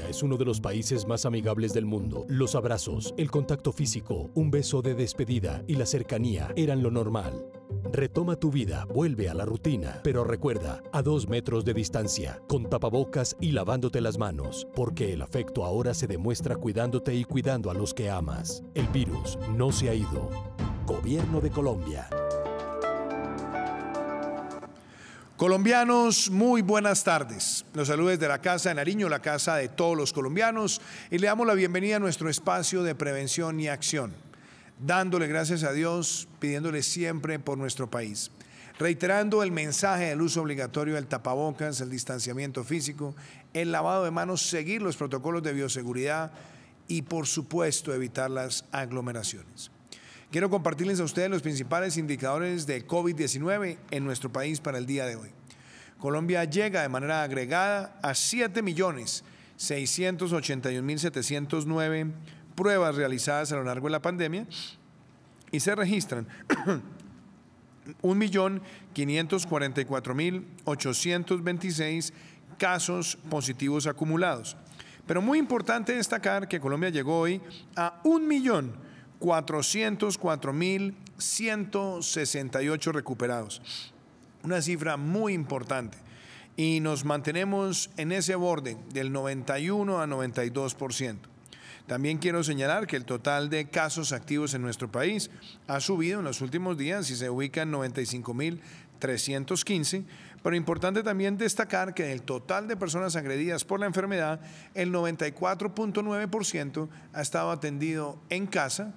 Colombia es uno de los países más amigables del mundo. Los abrazos, el contacto físico, un beso de despedida y la cercanía eran lo normal. Retoma tu vida, vuelve a la rutina, pero recuerda, a 2 metros de distancia, con tapabocas y lavándote las manos, porque el afecto ahora se demuestra cuidándote y cuidando a los que amas. El virus no se ha ido. Gobierno de Colombia. Colombianos, muy buenas tardes. Los saludos desde la Casa de Nariño, la casa de todos los colombianos, y le damos la bienvenida a nuestro espacio de prevención y acción, dándole gracias a Dios, pidiéndole siempre por nuestro país, reiterando el mensaje del uso obligatorio del tapabocas, el distanciamiento físico, el lavado de manos, seguir los protocolos de bioseguridad y, por supuesto, evitar las aglomeraciones. Quiero compartirles a ustedes los principales indicadores de COVID-19 en nuestro país para el día de hoy. Colombia llega de manera agregada a 7.681.709 pruebas realizadas a lo largo de la pandemia y se registran 1.544.826 casos positivos acumulados. Pero muy importante destacar que Colombia llegó hoy a 1.404.168 recuperados. Una cifra muy importante. Y nos mantenemos en ese borde del 91 a 92%. También quiero señalar que el total de casos activos en nuestro país ha subido en los últimos días y se ubica en 95.315, pero importante también destacar que del total de personas agredidas por la enfermedad, el 94.9% ha estado atendido en casa,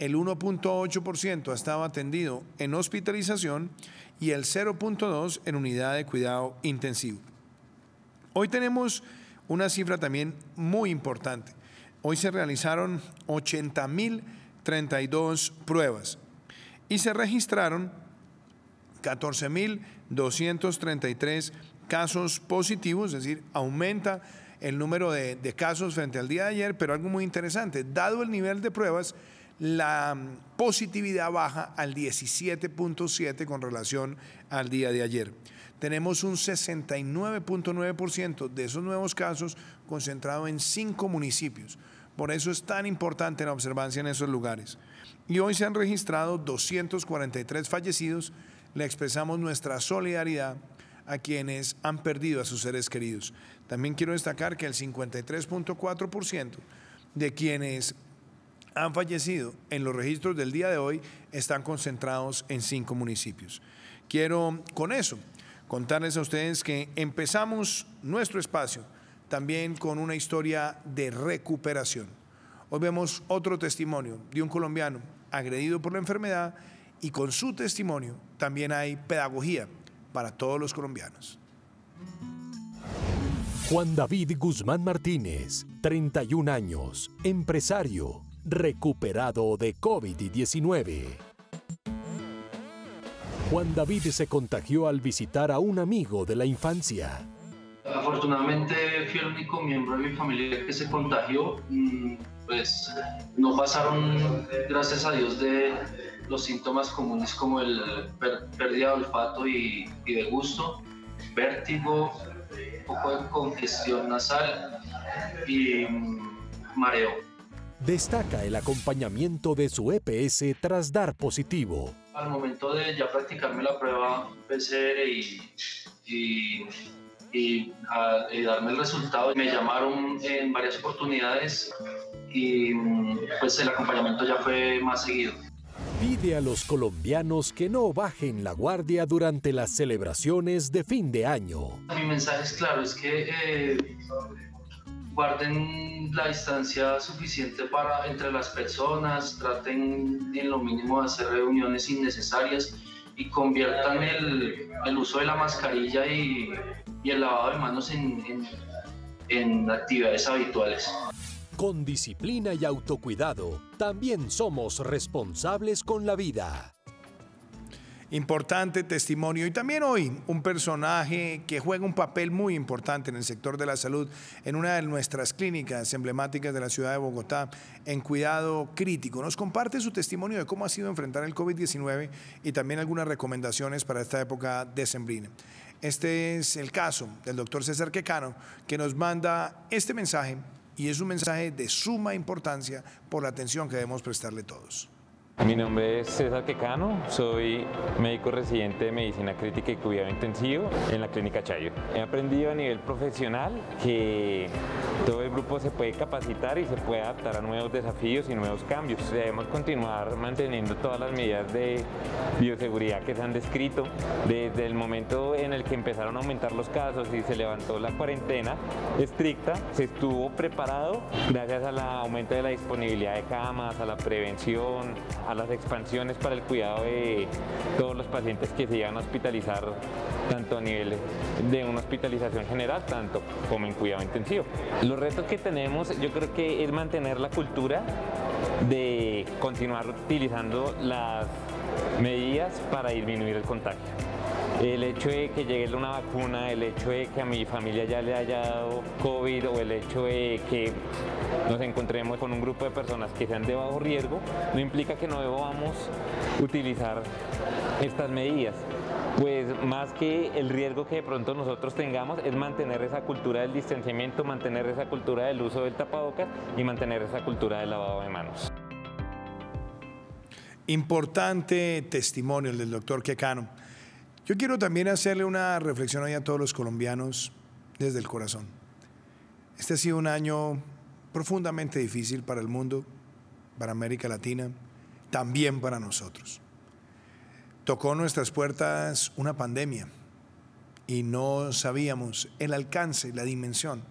el 1.8% ha estado atendido en hospitalización y el 0.2% en unidad de cuidado intensivo. Hoy tenemos una cifra también muy importante. Hoy se realizaron 80.032 pruebas y se registraron 14.233 casos positivos, es decir, aumenta el número de casos frente al día de ayer, pero algo muy interesante, dado el nivel de pruebas, la positividad baja al 17.7 con relación al día de ayer. Tenemos un 69.9% de esos nuevos casos concentrado en 5 municipios. Por eso es tan importante la observancia en esos lugares. Y hoy se han registrado 243 fallecidos. Le expresamos nuestra solidaridad a quienes han perdido a sus seres queridos. También quiero destacar que el 53.4% de quienes han fallecido en los registros del día de hoy están concentrados en 5 municipios. Quiero con eso contarles a ustedes que empezamos nuestro espacio también con una historia de recuperación. Hoy vemos otro testimonio de un colombiano agredido por la enfermedad y con su testimonio también hay pedagogía para todos los colombianos. Juan David Guzmán Martínez, 31 años, empresario, recuperado de COVID-19. Juan David se contagió al visitar a un amigo de la infancia. Afortunadamente fui el único miembro de mi familia que se contagió. Pues no pasaron, gracias a Dios, de los síntomas comunes como el pérdida de olfato y de gusto, vértigo, un poco de congestión nasal y mareo. Destaca el acompañamiento de su EPS tras dar positivo. Al momento de ya practicarme la prueba PCR y darme el resultado, me llamaron en varias oportunidades y pues el acompañamiento ya fue más seguido. Pide a los colombianos que no bajen la guardia durante las celebraciones de fin de año. Mi mensaje es claro, es que guarden la distancia suficiente entre las personas, traten en lo mínimo de hacer reuniones innecesarias y conviertan el uso de la mascarilla y el lavado de manos en actividades habituales. Con disciplina y autocuidado, también somos responsables con la vida. Importante testimonio. Y también hoy un personaje que juega un papel muy importante en el sector de la salud, en una de nuestras clínicas emblemáticas de la ciudad de Bogotá, en cuidado crítico. Nos comparte su testimonio de cómo ha sido enfrentar el COVID-19 y también algunas recomendaciones para esta época decembrina. Este es el caso del doctor César Quecano, que nos manda este mensaje, y es un mensaje de suma importancia por la atención que debemos prestarle todos. Mi nombre es César Quecano, soy médico residente de medicina crítica y cuidado intensivo en la clínica Chayo. He aprendido a nivel profesional que todo el grupo se puede capacitar y se puede adaptar a nuevos desafíos y nuevos cambios. Debemos continuar manteniendo todas las medidas de bioseguridad que se han descrito. Desde el momento en el que empezaron a aumentar los casos y se levantó la cuarentena estricta, se estuvo preparado gracias al aumento de la disponibilidad de camas, a la prevención, a las expansiones para el cuidado de todos los pacientes que se iban a hospitalizar, tanto a nivel de una hospitalización general, tanto como en cuidado intensivo. Los retos que tenemos, yo creo que es mantener la cultura de continuar utilizando las medidas para disminuir el contagio. El hecho de que llegue una vacuna, el hecho de que a mi familia ya le haya dado COVID o el hecho de que nos encontremos con un grupo de personas que sean de bajo riesgo, no implica que no debamos utilizar estas medidas. Pues más que el riesgo que de pronto nosotros tengamos es mantener esa cultura del distanciamiento, mantener esa cultura del uso del tapabocas y mantener esa cultura del lavado de manos. Importante testimonio el del doctor Quecano. Yo quiero también hacerle una reflexión hoy a todos los colombianos desde el corazón. Este ha sido un año profundamente difícil para el mundo, para América Latina, también para nosotros. Tocó nuestras puertas una pandemia y no sabíamos el alcance, la dimensión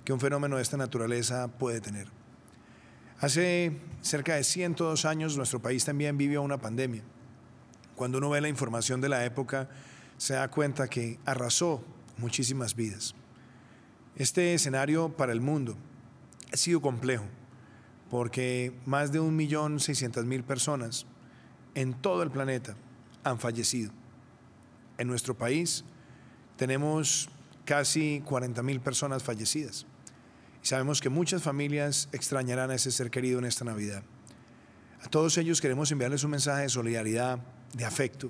que un fenómeno de esta naturaleza puede tener. Hace cerca de 102 años nuestro país también vivió una pandemia. Cuando uno ve la información de la época, se da cuenta que arrasó muchísimas vidas. Este escenario para el mundo ha sido complejo, porque más de 1.600.000 personas en todo el planeta han fallecido. En nuestro país tenemos casi 40.000 personas fallecidas. Y sabemos que muchas familias extrañarán a ese ser querido en esta Navidad. A todos ellos queremos enviarles un mensaje de solidaridad, de afecto,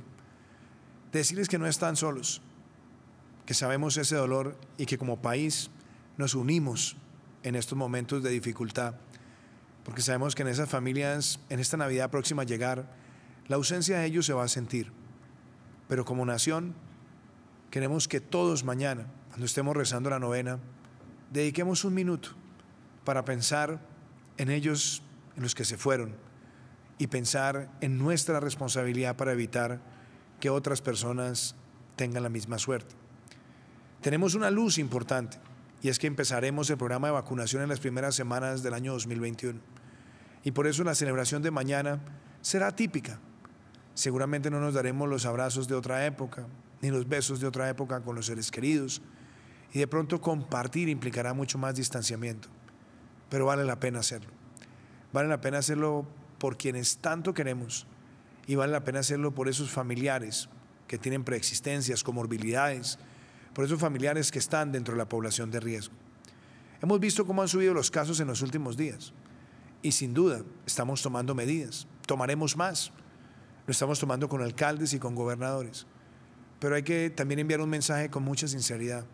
de decirles que no están solos, que sabemos ese dolor y que como país nos unimos en estos momentos de dificultad, porque sabemos que en esas familias, en esta Navidad próxima a llegar, la ausencia de ellos se va a sentir. Pero como nación, queremos que todos mañana, cuando estemos rezando la novena, dediquemos un minuto para pensar en ellos, en los que se fueron, y pensar en nuestra responsabilidad para evitar que otras personas tengan la misma suerte. Tenemos una luz importante, y es que empezaremos el programa de vacunación en las primeras semanas del año 2021. Y por eso la celebración de mañana será típica. Seguramente no nos daremos los abrazos de otra época, ni los besos de otra época con los seres queridos, y de pronto compartir implicará mucho más distanciamiento, pero vale la pena hacerlo. Vale la pena hacerlo por quienes tanto queremos y vale la pena hacerlo por esos familiares que tienen preexistencias, comorbilidades, por esos familiares que están dentro de la población de riesgo. Hemos visto cómo han subido los casos en los últimos días y sin duda estamos tomando medidas, tomaremos más, lo estamos tomando con alcaldes y con gobernadores, pero hay que también enviar un mensaje con mucha sinceridad.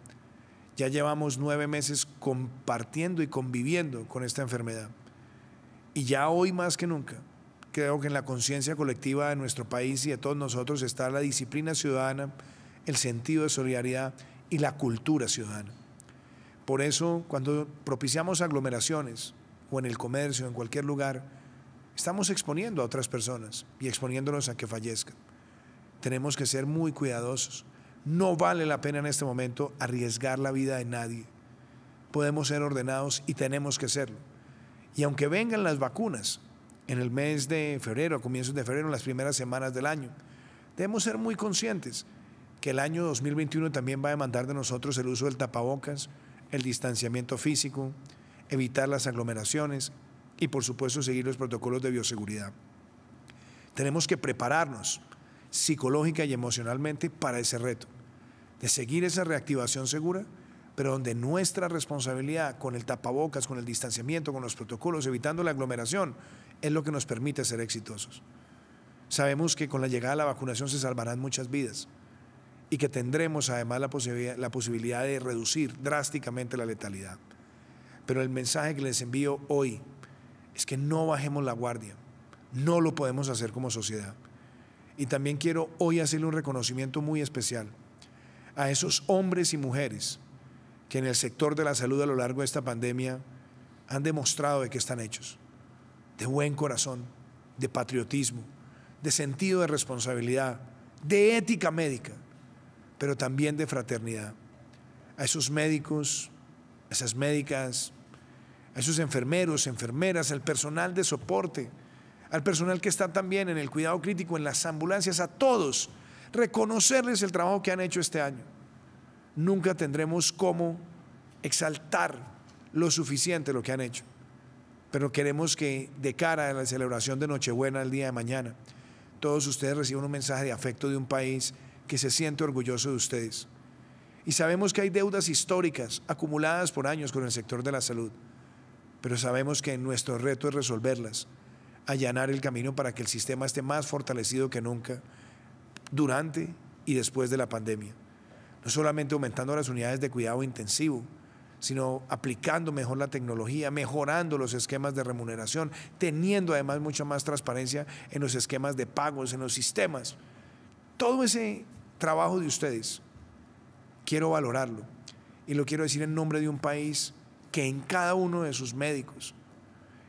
Ya llevamos 9 meses compartiendo y conviviendo con esta enfermedad. Y ya hoy más que nunca, creo que en la conciencia colectiva de nuestro país y de todos nosotros está la disciplina ciudadana, el sentido de solidaridad y la cultura ciudadana. Por eso, cuando propiciamos aglomeraciones o en el comercio, en cualquier lugar, estamos exponiendo a otras personas y exponiéndonos a que fallezcan. Tenemos que ser muy cuidadosos. No vale la pena en este momento arriesgar la vida de nadie. Podemos ser ordenados y tenemos que serlo. Y aunque vengan las vacunas en el mes de febrero, a comienzos de febrero, en las primeras semanas del año, debemos ser muy conscientes que el año 2021 también va a demandar de nosotros el uso del tapabocas, el distanciamiento físico, evitar las aglomeraciones y, por supuesto, seguir los protocolos de bioseguridad. Tenemos que prepararnos psicológica y emocionalmente para ese reto, de seguir esa reactivación segura, pero donde nuestra responsabilidad con el tapabocas, con el distanciamiento, con los protocolos, evitando la aglomeración, es lo que nos permite ser exitosos. Sabemos que con la llegada de la vacunación se salvarán muchas vidas y que tendremos además la posibilidad de reducir drásticamente la letalidad. Pero el mensaje que les envío hoy es que no bajemos la guardia, no lo podemos hacer como sociedad. Y también quiero hoy hacerle un reconocimiento muy especial a esos hombres y mujeres que en el sector de la salud a lo largo de esta pandemia han demostrado de qué están hechos, de buen corazón, de patriotismo, de sentido de responsabilidad, de ética médica, pero también de fraternidad. A esos médicos, a esas médicas, a esos enfermeros, enfermeras, al personal de soporte, al personal que está también en el cuidado crítico, en las ambulancias, a todos, reconocerles el trabajo que han hecho este año. Nunca tendremos cómo exaltar lo suficiente lo que han hecho, pero queremos que de cara a la celebración de Nochebuena el día de mañana, todos ustedes reciban un mensaje de afecto de un país que se siente orgulloso de ustedes. Y sabemos que hay deudas históricas acumuladas por años con el sector de la salud, pero sabemos que nuestro reto es resolverlas, allanar el camino para que el sistema esté más fortalecido que nunca durante y después de la pandemia. No solamente aumentando las unidades de cuidado intensivo, sino aplicando mejor la tecnología, mejorando los esquemas de remuneración, teniendo además mucha más transparencia en los esquemas de pagos, en los sistemas. Todo ese trabajo de ustedes, quiero valorarlo y lo quiero decir en nombre de un país que en cada uno de sus médicos,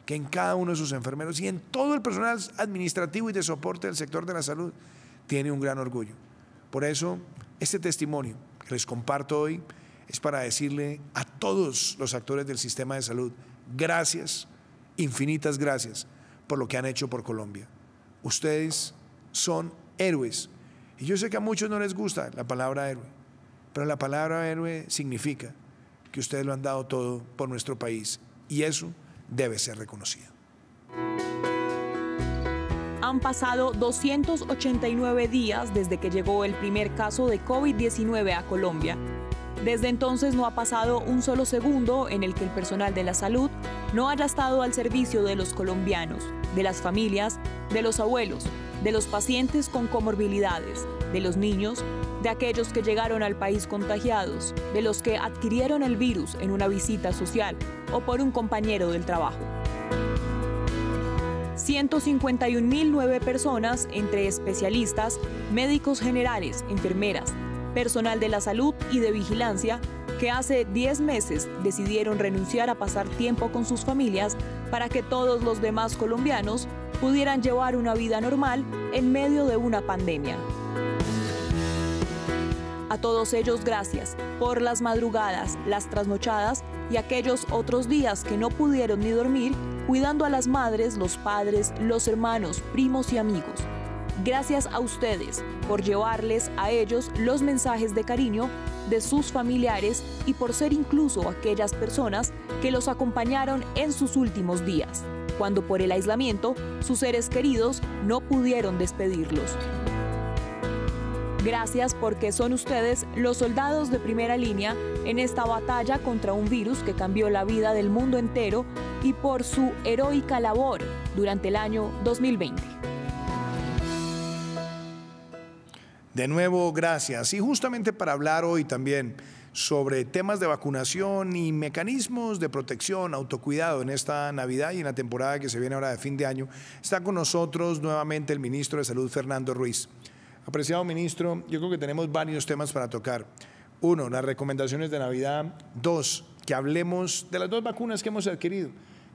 que en cada uno de sus enfermeros y en todo el personal administrativo y de soporte del sector de la salud tiene un gran orgullo. Por eso, este testimonio que les comparto hoy es para decirle a todos los actores del sistema de salud, gracias, infinitas gracias por lo que han hecho por Colombia. Ustedes son héroes. Y yo sé que a muchos no les gusta la palabra héroe, pero la palabra héroe significa que ustedes lo han dado todo por nuestro país y eso debe ser reconocido. Han pasado 289 días desde que llegó el primer caso de COVID-19 a Colombia. Desde entonces no ha pasado un solo segundo en el que el personal de la salud no haya estado al servicio de los colombianos, de las familias, de los abuelos, de los pacientes con comorbilidades, de los niños, de aquellos que llegaron al país contagiados, de los que adquirieron el virus en una visita social o por un compañero del trabajo. 151.009 personas, entre especialistas, médicos generales, enfermeras, personal de la salud y de vigilancia, que hace 10 meses decidieron renunciar a pasar tiempo con sus familias para que todos los demás colombianos pudieran llevar una vida normal en medio de una pandemia. A todos ellos gracias por las madrugadas, las trasnochadas y aquellos otros días que no pudieron ni dormir cuidando a las madres, los padres, los hermanos, primos y amigos. Gracias a ustedes por llevarles a ellos los mensajes de cariño de sus familiares y por ser incluso aquellas personas que los acompañaron en sus últimos días, cuando por el aislamiento sus seres queridos no pudieron despedirlos. Gracias porque son ustedes los soldados de primera línea en esta batalla contra un virus que cambió la vida del mundo entero y por su heroica labor durante el año 2020. De nuevo, gracias. Y justamente para hablar hoy también sobre temas de vacunación y mecanismos de protección, autocuidado en esta Navidad y en la temporada que se viene ahora de fin de año, está con nosotros nuevamente el ministro de Salud, Fernando Ruiz. Apreciado ministro, yo creo que tenemos varios temas para tocar. Uno, las recomendaciones de Navidad. Dos, que hablemos de las 2 vacunas que hemos adquirido.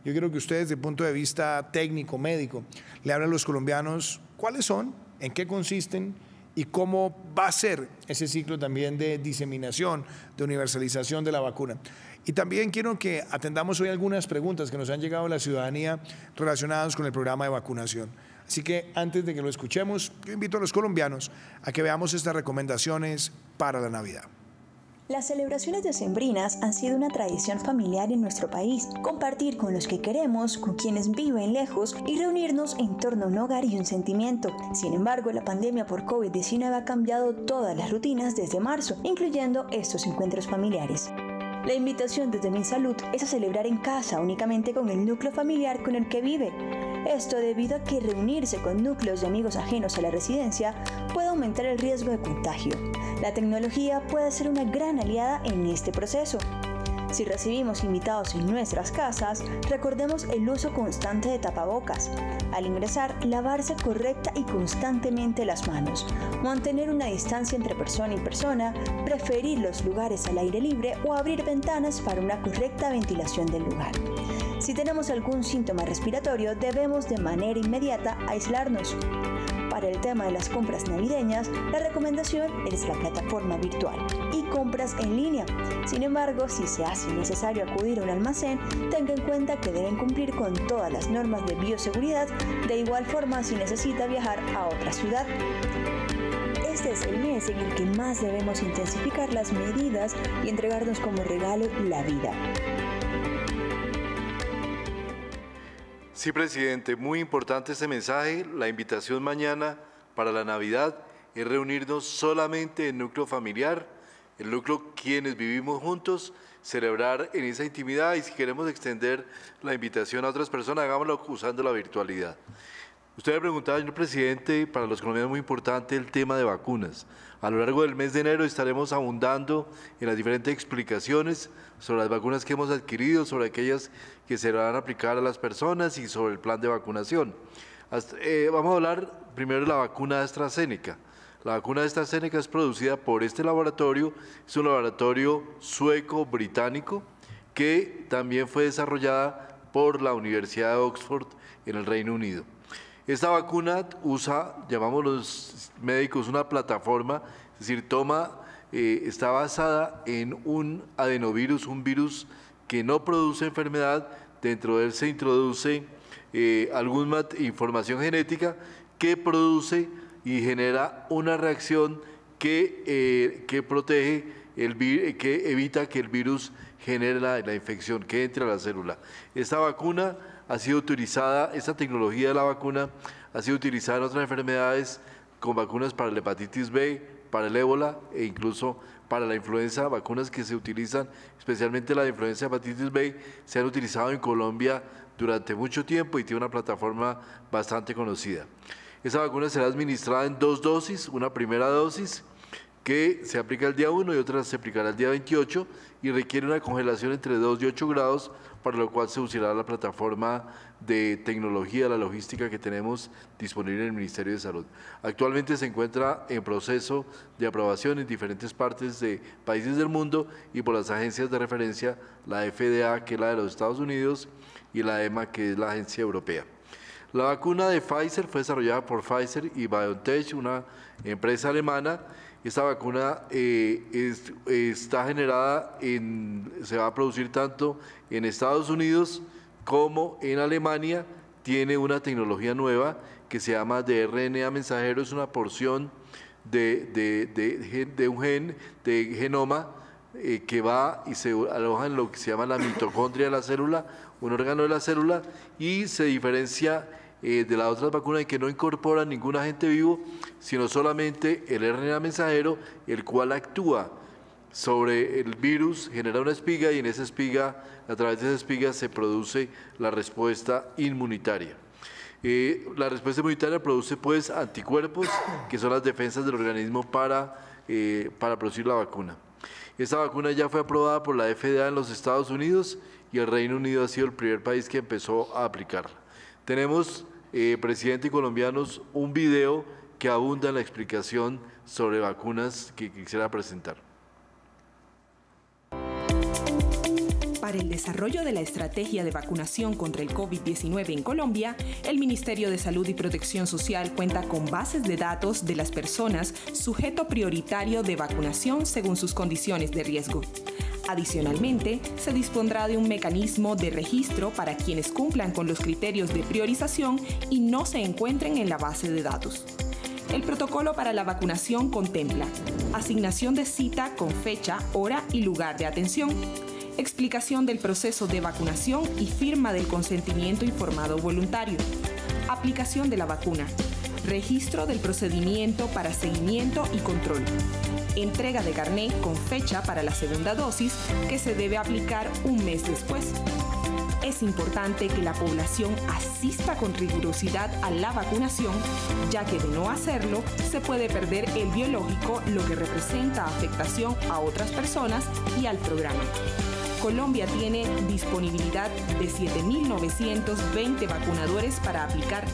Yo creo que usted, desde el punto de vista técnico, médico, le hablan a los colombianos cuáles son, en qué consisten y cómo va a ser ese ciclo también de diseminación, de universalización de la vacuna. Y también quiero que atendamos hoy algunas preguntas que nos han llegado a la ciudadanía relacionadas con el programa de vacunación. Así que antes de que lo escuchemos, yo invito a los colombianos a que veamos estas recomendaciones para la Navidad. Las celebraciones decembrinas han sido una tradición familiar en nuestro país. Compartir con los que queremos, con quienes viven lejos y reunirnos en torno a un hogar y un sentimiento. Sin embargo, la pandemia por COVID-19 ha cambiado todas las rutinas desde marzo, incluyendo estos encuentros familiares. La invitación desde MinSalud es a celebrar en casa únicamente con el núcleo familiar con el que vive. Esto debido a que reunirse con núcleos de amigos ajenos a la residencia puede aumentar el riesgo de contagio. La tecnología puede ser una gran aliada en este proceso. Si recibimos invitados en nuestras casas, recordemos el uso constante de tapabocas. Al ingresar, lavarse correcta y constantemente las manos, mantener una distancia entre persona y persona, preferir los lugares al aire libre o abrir ventanas para una correcta ventilación del lugar. Si tenemos algún síntoma respiratorio, debemos de manera inmediata aislarnos. Para el tema de las compras navideñas, la recomendación es la plataforma virtual y compras en línea. Sin embargo, si se hace necesario acudir a un almacén, tenga en cuenta que deben cumplir con todas las normas de bioseguridad, de igual forma si necesita viajar a otra ciudad. Este es el mes en el que más debemos intensificar las medidas y entregarnos como regalo la vida. Sí, presidente, muy importante este mensaje. La invitación mañana para la Navidad es reunirnos solamente en núcleo familiar, el núcleo quienes vivimos juntos, celebrar en esa intimidad, y si queremos extender la invitación a otras personas, hagámoslo usando la virtualidad. Usted me preguntaba, señor presidente, para los colombianos es muy importante el tema de vacunas. A lo largo del mes de enero estaremos abundando en las diferentes explicaciones sobre las vacunas que hemos adquirido, sobre aquellas que se van a aplicar a las personas y sobre el plan de vacunación. Vamos a hablar primero de la vacuna AstraZeneca. La vacuna AstraZeneca es producida por este laboratorio, es un laboratorio sueco-británico que también fue desarrollada por la Universidad de Oxford en el Reino Unido. Esta vacuna usa, llamamos los médicos, una plataforma, es decir, está basada en un adenovirus, un virus que no produce enfermedad. Dentro de él se introduce alguna información genética que produce y genera una reacción que protege, que evita que el virus genere la infección, que entre a la célula. Esta vacuna ha sido utilizada, esta tecnología de la vacuna ha sido utilizada en otras enfermedades, con vacunas para la hepatitis B, para el ébola e incluso para la influenza, vacunas que se utilizan, especialmente la de influenza hepatitis B, se han utilizado en Colombia durante mucho tiempo y tiene una plataforma bastante conocida. Esa vacuna será administrada en 2 dosis, una primera dosis que se aplica el día 1 y otra se aplicará el día 28 y requiere una congelación entre 2 y 8 grados, para lo cual se usará la plataforma de tecnología, la logística que tenemos disponible en el Ministerio de Salud. Actualmente se encuentra en proceso de aprobación en diferentes partes de países del mundo y por las agencias de referencia, la FDA, que es la de los Estados Unidos, y la EMA, que es la agencia europea. La vacuna de Pfizer fue desarrollada por Pfizer y BioNTech, una empresa alemana. Esta vacuna está generada, se va a producir tanto en Estados Unidos como en Alemania. Tiene una tecnología nueva que se llama de RNA mensajero, es una porción de un gen, de genoma, que va y se aloja en lo que se llama la mitocondria de la célula, un órgano de la célula, y se diferencia de las otras vacunas en que no incorporan ningún agente vivo, sino solamente el RNA mensajero, el cual actúa sobre el virus, genera una espiga y en esa espiga, a través de esa espiga se produce la respuesta inmunitaria. La respuesta inmunitaria produce pues anticuerpos, que son las defensas del organismo para producir la vacuna. Esta vacuna ya fue aprobada por la FDA en los Estados Unidos y el Reino Unido ha sido el primer país que empezó a aplicarla. Tenemos, presidente y colombianos, un video que abunda en la explicación sobre vacunas que quisiera presentar. Para el desarrollo de la estrategia de vacunación contra el COVID-19 en Colombia, el Ministerio de Salud y Protección Social cuenta con bases de datos de las personas sujeto prioritario de vacunación según sus condiciones de riesgo. Adicionalmente, se dispondrá de un mecanismo de registro para quienes cumplan con los criterios de priorización y no se encuentren en la base de datos. El protocolo para la vacunación contempla asignación de cita con fecha, hora y lugar de atención, explicación del proceso de vacunación y firma del consentimiento informado voluntario, aplicación de la vacuna, registro del procedimiento para seguimiento y control, entrega de carné con fecha para la segunda dosis que se debe aplicar un mes después. Es importante que la población asista con rigurosidad a la vacunación, ya que de no hacerlo se puede perder el biológico, lo que representa afectación a otras personas y al programa. Colombia tiene disponibilidad de 7.920 vacunadores para aplicar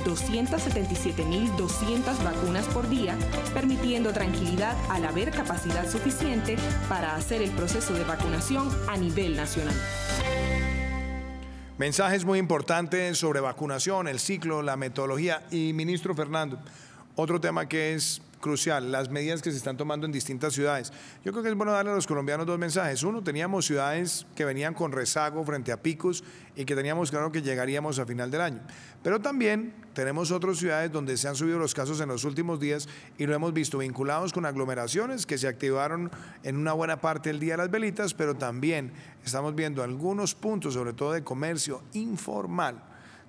277.200 vacunas por día, permitiendo tranquilidad al haber capacidad suficiente para hacer el proceso de vacunación a nivel nacional. Mensajes muy importantes sobre vacunación, el ciclo, la metodología. Y ministro Fernando, otro tema que es crucial, las medidas que se están tomando en distintas ciudades. Yo creo que es bueno darle a los colombianos dos mensajes. Uno, teníamos ciudades que venían con rezago frente a picos y que teníamos claro que llegaríamos a final del año. Pero también tenemos otras ciudades donde se han subido los casos en los últimos días y lo hemos visto vinculados con aglomeraciones que se activaron en una buena parte del Día de las Velitas, pero también estamos viendo algunos puntos, sobre todo de comercio informal,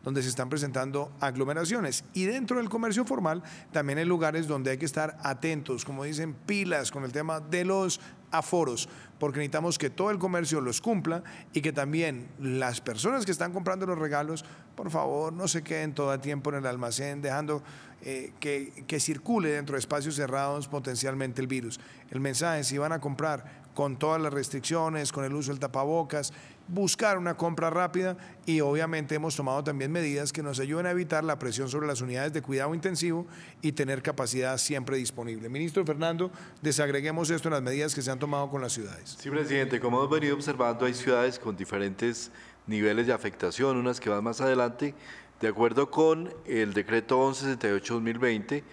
donde se están presentando aglomeraciones. Y dentro del comercio formal también hay lugares donde hay que estar atentos, como dicen, pilas con el tema de los aforos, porque necesitamos que todo el comercio los cumpla y que también las personas que están comprando los regalos, por favor, no se queden todo el tiempo en el almacén dejando que circule dentro de espacios cerrados potencialmente el virus. El mensaje, si van a comprar con todas las restricciones, con el uso del tapabocas, buscar una compra rápida y obviamente hemos tomado también medidas que nos ayuden a evitar la presión sobre las unidades de cuidado intensivo y tener capacidad siempre disponible. Ministro Fernando, desagreguemos esto en las medidas que se han tomado con las ciudades. Sí, presidente, como hemos venido observando, hay ciudades con diferentes niveles de afectación, unas que van más adelante. De acuerdo con el decreto 1168-2020,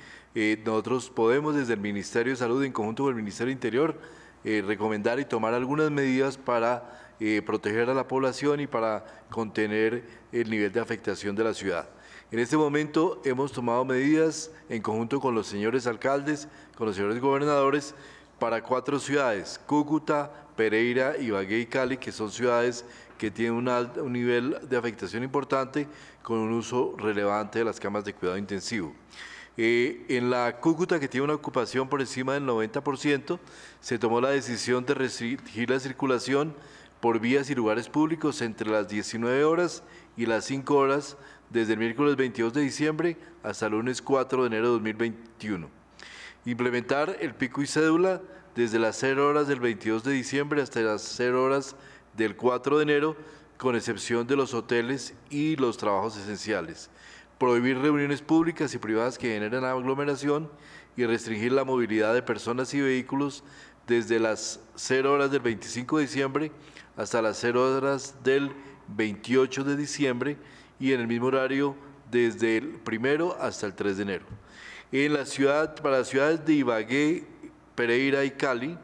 nosotros podemos desde el Ministerio de Salud, en conjunto con el Ministerio de Interior, recomendar y tomar algunas medidas para proteger a la población y para contener el nivel de afectación de la ciudad. En este momento hemos tomado medidas en conjunto con los señores alcaldes, con los señores gobernadores, para 4 ciudades, Cúcuta, Pereira, Ibagué y Cali, que son ciudades que tienen un nivel de afectación importante con un uso relevante de las camas de cuidado intensivo. En la Cúcuta, que tiene una ocupación por encima del 90%, se tomó la decisión de restringir la circulación por vías y lugares públicos entre las 19 horas y las 5 horas desde el miércoles 22 de diciembre hasta el lunes 4 de enero de 2021. Implementar el pico y cédula desde las 0 horas del 22 de diciembre hasta las 0 horas del 4 de enero, con excepción de los hoteles y los trabajos esenciales. Prohibir reuniones públicas y privadas que generen aglomeración y restringir la movilidad de personas y vehículos desde las 0 horas del 25 de diciembre hasta las 0 horas del 28 de diciembre y en el mismo horario desde el 1 hasta el 3 de enero. Para las ciudades de Ibagué, Pereira y Cali,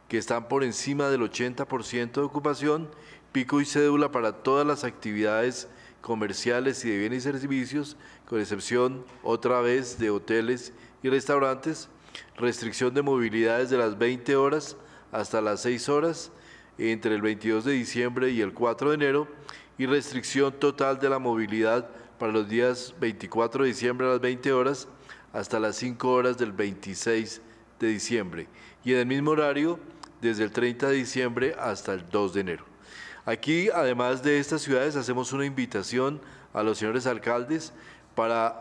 que están por encima del 80% de ocupación, pico y cédula para todas las actividades comerciales y de bienes y servicios, con excepción otra vez de hoteles y restaurantes, restricción de movilidad desde las 20 horas hasta las 6 horas entre el 22 de diciembre y el 4 de enero y restricción total de la movilidad para los días 24 de diciembre a las 20 horas hasta las 5 horas del 26 de diciembre y en el mismo horario desde el 30 de diciembre hasta el 2 de enero. Aquí, además de estas ciudades, hacemos una invitación a los señores alcaldes para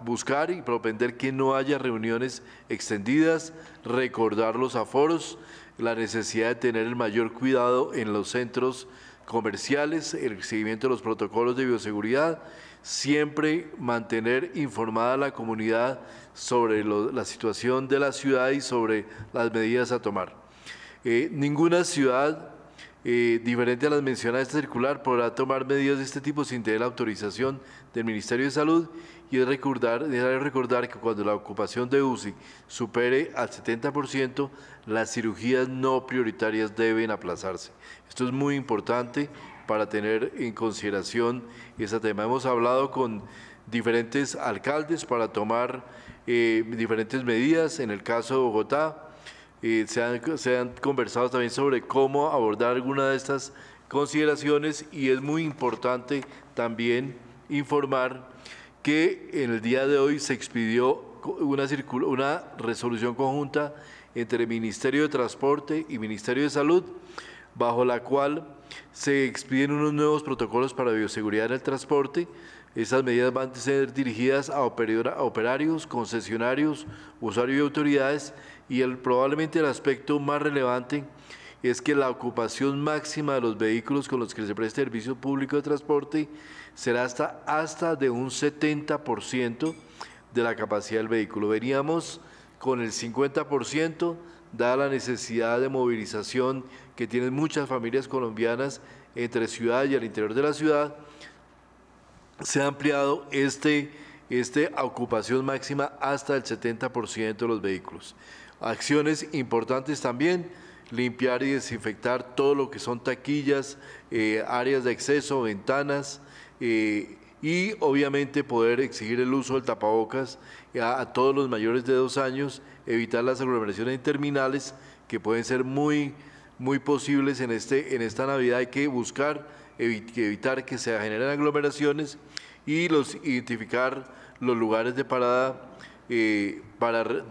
buscar y propender que no haya reuniones extendidas, recordar los aforos, la necesidad de tener el mayor cuidado en los centros comerciales, el seguimiento de los protocolos de bioseguridad, siempre mantener informada a la comunidad sobre la situación de la ciudad y sobre las medidas a tomar. Ninguna ciudad diferente a las mencionadas de esta circular podrá tomar medidas de este tipo sin tener la autorización del Ministerio de Salud y es recordar que cuando la ocupación de UCI supere al 70%, las cirugías no prioritarias deben aplazarse. Esto es muy importante para tener en consideración ese tema. Hemos hablado con diferentes alcaldes para tomar diferentes medidas. En el caso de Bogotá, se han conversado también sobre cómo abordar alguna de estas consideraciones, y es muy importante también informar que en el día de hoy se expidió una resolución conjunta entre el Ministerio de Transporte y Ministerio de Salud, bajo la cual se expiden unos nuevos protocolos para bioseguridad en el transporte. Esas medidas van a ser dirigidas a operarios, concesionarios, usuarios y autoridades, y probablemente el aspecto más relevante es que la ocupación máxima de los vehículos con los que se preste servicio público de transporte será hasta de un 70% de la capacidad del vehículo. Veníamos con el 50%, dada la necesidad de movilización que tienen muchas familias colombianas entre ciudad y al interior de la ciudad. Se ha ampliado esta ocupación máxima hasta el 70% de los vehículos. Acciones importantes también: limpiar y desinfectar todo lo que son taquillas, áreas de acceso, ventanas, y obviamente poder exigir el uso del tapabocas a todos los mayores de 2 años, evitar las aglomeraciones interminales que pueden ser muy posibles en esta Navidad. Hay que buscar evitar que se generen aglomeraciones y identificar los lugares de parada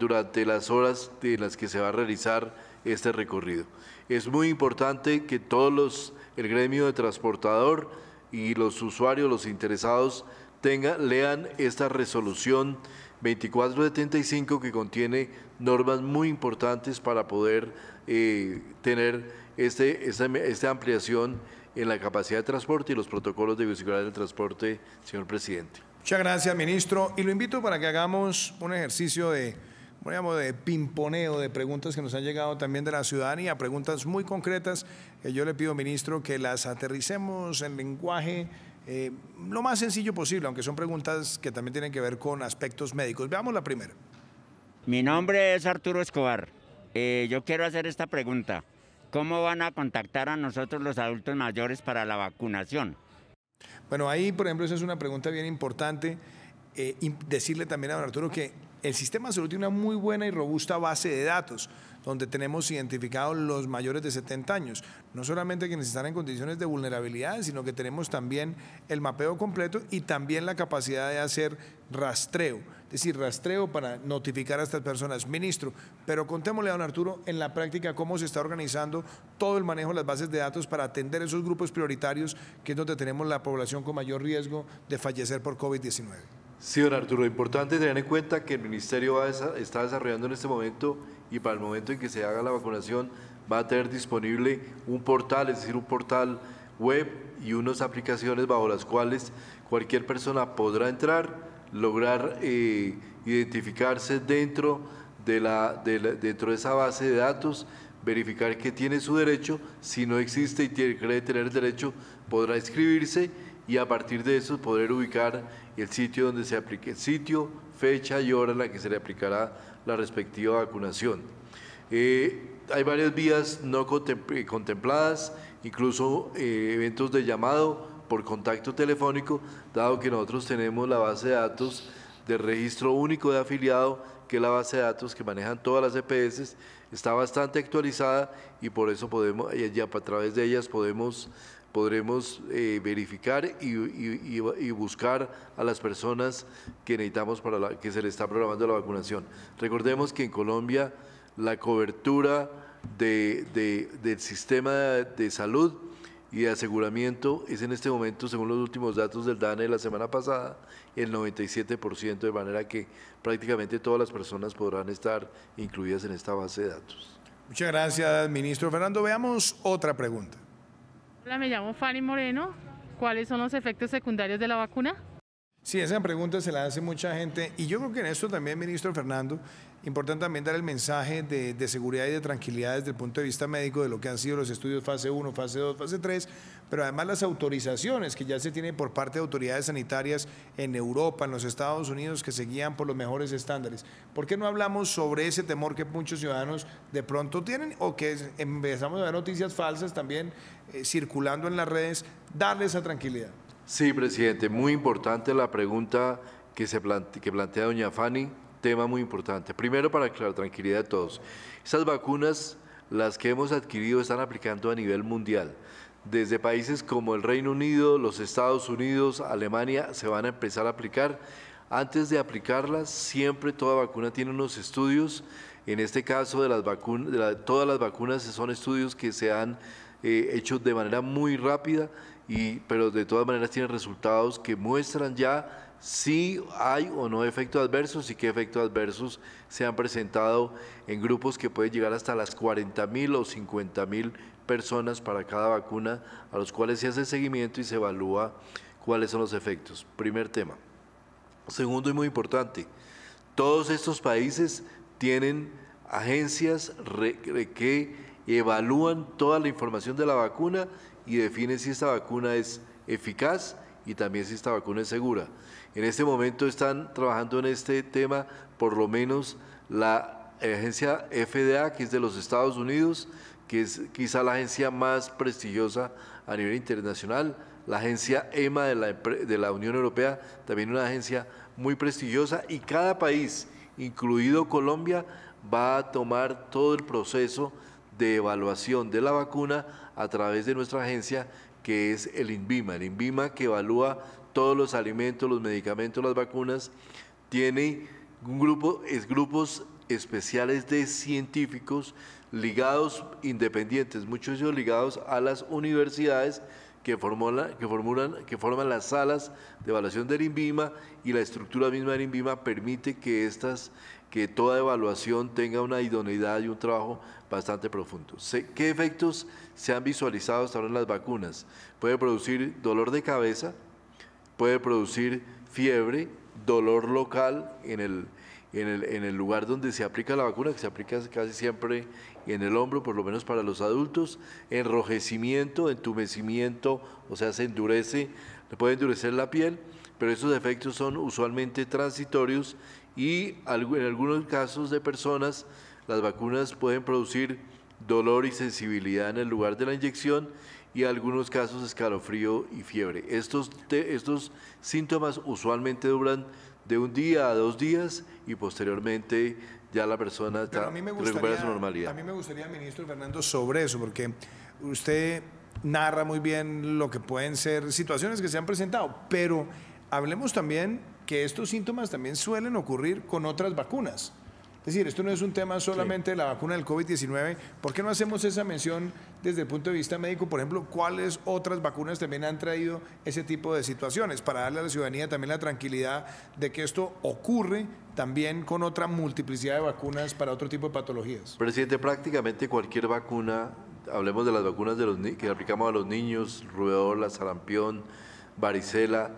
durante las horas en las que se va a realizar este recorrido. Es muy importante que el gremio de transportador y los usuarios, los interesados, lean esta resolución 2475, que contiene normas muy importantes para poder tener esta ampliación en la capacidad de transporte y los protocolos de bioseguridad del transporte, señor presidente. Muchas gracias, ministro. Y lo invito para que hagamos un ejercicio de pimponeo de preguntas que nos han llegado también de la ciudadanía, preguntas muy concretas. Yo le pido, ministro, que las aterricemos en lenguaje lo más sencillo posible, aunque son preguntas que también tienen que ver con aspectos médicos. Veamos la primera. Mi nombre es Arturo Escobar. Yo quiero hacer esta pregunta. ¿Cómo van a contactar a nosotros los adultos mayores para la vacunación? Bueno, ahí, por ejemplo, esa es una pregunta bien importante. Decirle también a don Arturo que el sistema de salud tiene una muy buena y robusta base de datos, donde tenemos identificados los mayores de 70 años. No solamente quienes están en condiciones de vulnerabilidad, sino que tenemos también el mapeo completo y también la capacidad de hacer rastreo. Es decir, rastreo para notificar a estas personas. Ministro, pero contémosle a don Arturo en la práctica cómo se está organizando todo el manejo de las bases de datos para atender esos grupos prioritarios, que es donde tenemos la población con mayor riesgo de fallecer por COVID-19. Sí, don Arturo, importante tener en cuenta que el Ministerio está desarrollando en este momento, y para el momento en que se haga la vacunación va a tener disponible un portal, es decir, un portal web y unas aplicaciones bajo las cuales cualquier persona podrá entrar, lograr identificarse dentro de esa base de datos, verificar que tiene su derecho. Si no existe y cree tener el derecho, podrá inscribirse, y a partir de eso poder ubicar el sitio donde se aplique, el sitio, fecha y hora en la que se le aplicará la respectiva vacunación. Hay varias vías no contempladas, incluso eventos de llamado por contacto telefónico, dado que nosotros tenemos la base de datos de registro único de afiliado, que es la base de datos que manejan todas las EPS, está bastante actualizada, y por eso ya a través de ellas podremos verificar y buscar a las personas que necesitamos para que se le está programando la vacunación. Recordemos que en Colombia la cobertura del sistema de salud y de aseguramiento es en este momento, según los últimos datos del DANE de la semana pasada, el 97%, de manera que prácticamente todas las personas podrán estar incluidas en esta base de datos. Muchas gracias, ministro. Fernando, veamos otra pregunta. Hola, me llamo Fanny Moreno. ¿Cuáles son los efectos secundarios de la vacuna? Sí, esa pregunta se la hace mucha gente, y yo creo que en esto también, ministro Fernando, importante también dar el mensaje de seguridad y de tranquilidad desde el punto de vista médico de lo que han sido los estudios fase 1, fase 2, fase 3, pero además las autorizaciones que ya se tienen por parte de autoridades sanitarias en Europa, en los Estados Unidos, que se guían por los mejores estándares. ¿Por qué no hablamos sobre ese temor que muchos ciudadanos de pronto tienen, o que empezamos a ver noticias falsas también circulando en las redes? Darle esa tranquilidad. Sí, presidente, muy importante la pregunta que plantea doña Fanny, tema muy importante. Primero, para la tranquilidad de todos, esas vacunas, las que hemos adquirido, están aplicando a nivel mundial. Desde países como el Reino Unido, los Estados Unidos, Alemania, se van a empezar a aplicar. Antes de aplicarlas, siempre toda vacuna tiene unos estudios. En este caso, todas las vacunas son estudios que se han hecho de manera muy rápida, pero de todas maneras tienen resultados que muestran ya si hay o no efectos adversos y qué efectos adversos se han presentado en grupos que pueden llegar hasta las 40.000 o 50.000 personas para cada vacuna, a los cuales se hace seguimiento y se evalúa cuáles son los efectos. Primer tema. Segundo y muy importante, todos estos países tienen agencias que evalúan toda la información de la vacuna y definen si esta vacuna es eficaz y también si esta vacuna es segura. En este momento están trabajando en este tema por lo menos la agencia FDA, que es de los Estados Unidos, que es quizá la agencia más prestigiosa a nivel internacional, la agencia EMA de la Unión Europea, también una agencia muy prestigiosa, y cada país, incluido Colombia, va a tomar todo el proceso de evaluación de la vacuna a través de nuestra agencia, que es el INVIMA que evalúa todos los alimentos, los medicamentos, las vacunas. Tiene grupos especiales de científicos ligados, independientes, muchos de ellos ligados a las universidades que forman las salas de evaluación del INVIMA, y la estructura misma del INVIMA permite que toda evaluación tenga una idoneidad y un trabajo bastante profundo. ¿Qué efectos se han visualizado hasta ahora en las vacunas? Puede producir dolor de cabeza, puede producir fiebre, dolor local en el lugar donde se aplica la vacuna, que se aplica casi siempre en el hombro, por lo menos para los adultos, enrojecimiento, entumecimiento, o sea, se puede endurecer la piel, pero esos efectos son usualmente transitorios, y en algunos casos de personas las vacunas pueden producir dolor y sensibilidad en el lugar de la inyección, y en algunos casos escalofrío y fiebre. Estos síntomas usualmente duran de 1 día a 2 días y posteriormente ya la persona recupera su normalidad. A mí me gustaría, ministro Fernando, sobre eso, porque usted narra muy bien lo que pueden ser situaciones que se han presentado, pero hablemos también que estos síntomas también suelen ocurrir con otras vacunas. Es decir, esto no es un tema solamente de la vacuna del COVID-19. ¿Por qué no hacemos esa mención desde el punto de vista médico? Por ejemplo, ¿cuáles otras vacunas también han traído ese tipo de situaciones? Para darle a la ciudadanía también la tranquilidad de que esto ocurre también con otra multiplicidad de vacunas para otro tipo de patologías. Presidente, prácticamente cualquier vacuna, hablemos de las vacunas que aplicamos a los niños, rubeola, sarampión, varicela,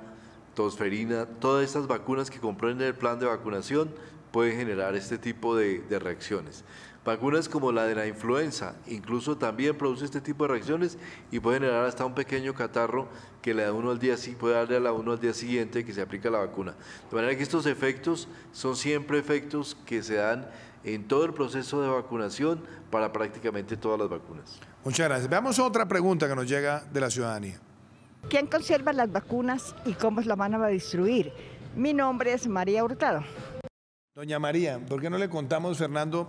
tosferina, todas estas vacunas que comprenden el plan de vacunación pueden generar este tipo de reacciones. Vacunas como la de la influenza incluso también produce este tipo de reacciones y puede generar hasta un pequeño catarro que le da puede darle a uno al día siguiente que se aplica la vacuna. De manera que estos efectos son siempre efectos que se dan en todo el proceso de vacunación para prácticamente todas las vacunas. Muchas gracias. Veamos otra pregunta que nos llega de la ciudadanía. ¿Quién conserva las vacunas y cómo las van a distribuir? Mi nombre es María Hurtado. Doña María, ¿por qué no le contamos, Fernando,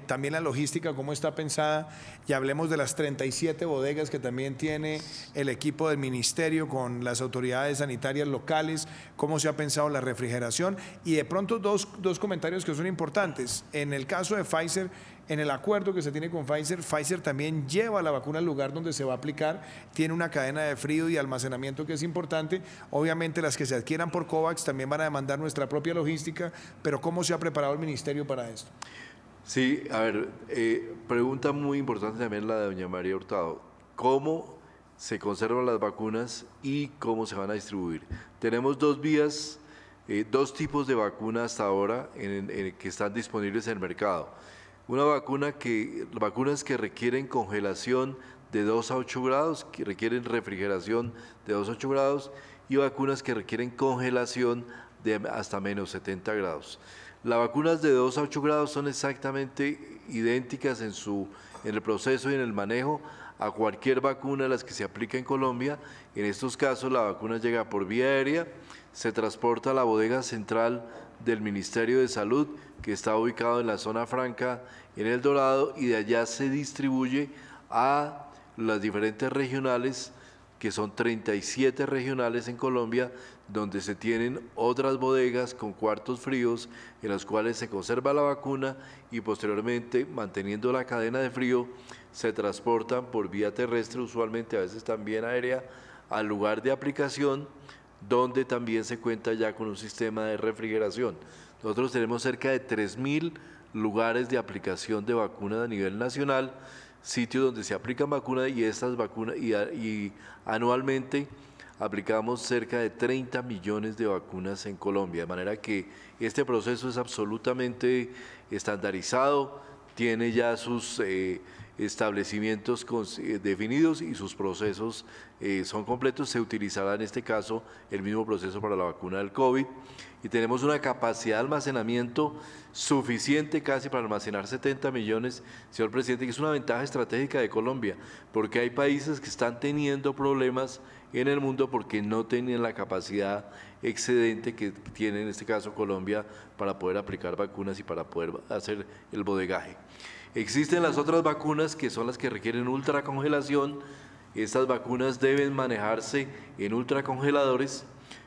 también la logística, cómo está pensada, y hablemos de las 37 bodegas que también tiene el equipo del ministerio con las autoridades sanitarias locales, cómo se ha pensado la refrigeración? Y de pronto dos comentarios que son importantes. En el caso de Pfizer, en el acuerdo que se tiene con Pfizer, Pfizer también lleva la vacuna al lugar donde se va a aplicar, tiene una cadena de frío y almacenamiento que es importante. Obviamente las que se adquieran por COVAX también van a demandar nuestra propia logística, pero ¿cómo se ha preparado el ministerio para esto? Sí, a ver, pregunta muy importante también la de doña María Hurtado. ¿Cómo se conservan las vacunas y cómo se van a distribuir? Tenemos 2 vías, 2 tipos de vacunas hasta ahora que están disponibles en el mercado. Vacunas que requieren congelación de 2 a 8 grados, que requieren refrigeración de 2 a 8 grados, y vacunas que requieren congelación de hasta menos 70 grados. Las vacunas de 2 a 8 grados son exactamente idénticas en el proceso y en el manejo a cualquier vacuna de las que se aplica en Colombia. En estos casos la vacuna llega por vía aérea, se transporta a la bodega central del Ministerio de Salud, que está ubicado en la zona franca en El Dorado, y de allá se distribuye a las diferentes regionales, que son 37 regionales en Colombia, donde se tienen otras bodegas con cuartos fríos en los cuales se conserva la vacuna y posteriormente, manteniendo la cadena de frío, se transportan por vía terrestre, usualmente a veces también aérea, al lugar de aplicación, donde también se cuenta ya con un sistema de refrigeración. Nosotros tenemos cerca de 3.000 lugares de aplicación de vacunas a nivel nacional, sitios donde se aplican vacunas, y estas vacunas, y anualmente aplicamos cerca de 30 millones de vacunas en Colombia, de manera que este proceso es absolutamente estandarizado, tiene ya sus establecimientos definidos y sus procesos son completos. Se utilizará en este caso el mismo proceso para la vacuna del COVID, y tenemos una capacidad de almacenamiento suficiente casi para almacenar 70 millones, señor presidente, que es una ventaja estratégica de Colombia, porque hay países que están teniendo problemas en el mundo porque no tienen la capacidad excedente que tiene en este caso Colombia para poder aplicar vacunas y para poder hacer el bodegaje. Existen las otras vacunas que son las que requieren ultracongelación. Estas vacunas deben manejarse en ultracongeladores.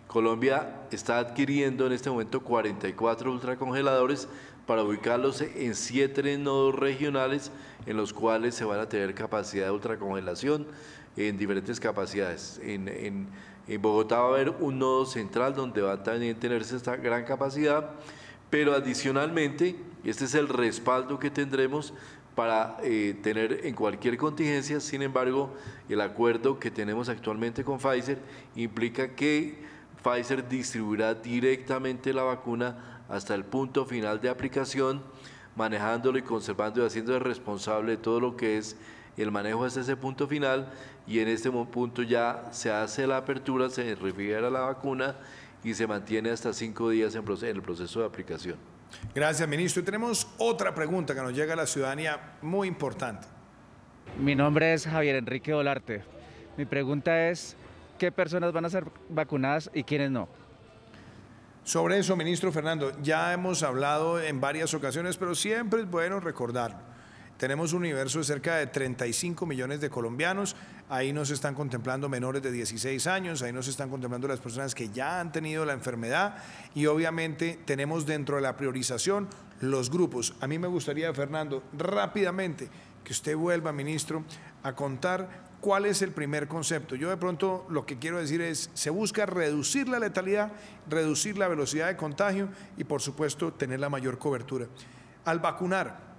Colombia está adquiriendo en este momento 44 ultracongeladores para ubicarlos en 7 nodos regionales en los cuales se van a tener capacidad de ultracongelación en diferentes capacidades. En Bogotá va a haber un nodo central donde va a también tenerse esta gran capacidad, pero adicionalmente, este es el respaldo que tendremos para tener en cualquier contingencia. Sin embargo, el acuerdo que tenemos actualmente con Pfizer implica que Pfizer distribuirá directamente la vacuna hasta el punto final de aplicación, manejándolo y conservando y haciéndose responsable de todo lo que es el manejo hasta ese punto final, y en este punto ya se hace la apertura, se refrigera la vacuna y se mantiene hasta 5 días en el proceso de aplicación. Gracias, ministro. Y tenemos otra pregunta que nos llega a la ciudadanía muy importante. Mi nombre es Javier Enrique Olarte. Mi pregunta es, ¿qué personas van a ser vacunadas y quiénes no? Sobre eso, ministro Fernando, ya hemos hablado en varias ocasiones, pero siempre es bueno recordarlo. Tenemos un universo de cerca de 35 millones de colombianos, ahí nos están contemplando menores de 16 años, ahí nos están contemplando las personas que ya han tenido la enfermedad, y obviamente tenemos dentro de la priorización los grupos. A mí me gustaría, Fernando, rápidamente que usted vuelva, ministro, a contar cuál es el primer concepto. Yo de pronto lo que quiero decir es, se busca reducir la letalidad, reducir la velocidad de contagio y por supuesto tener la mayor cobertura. Al vacunar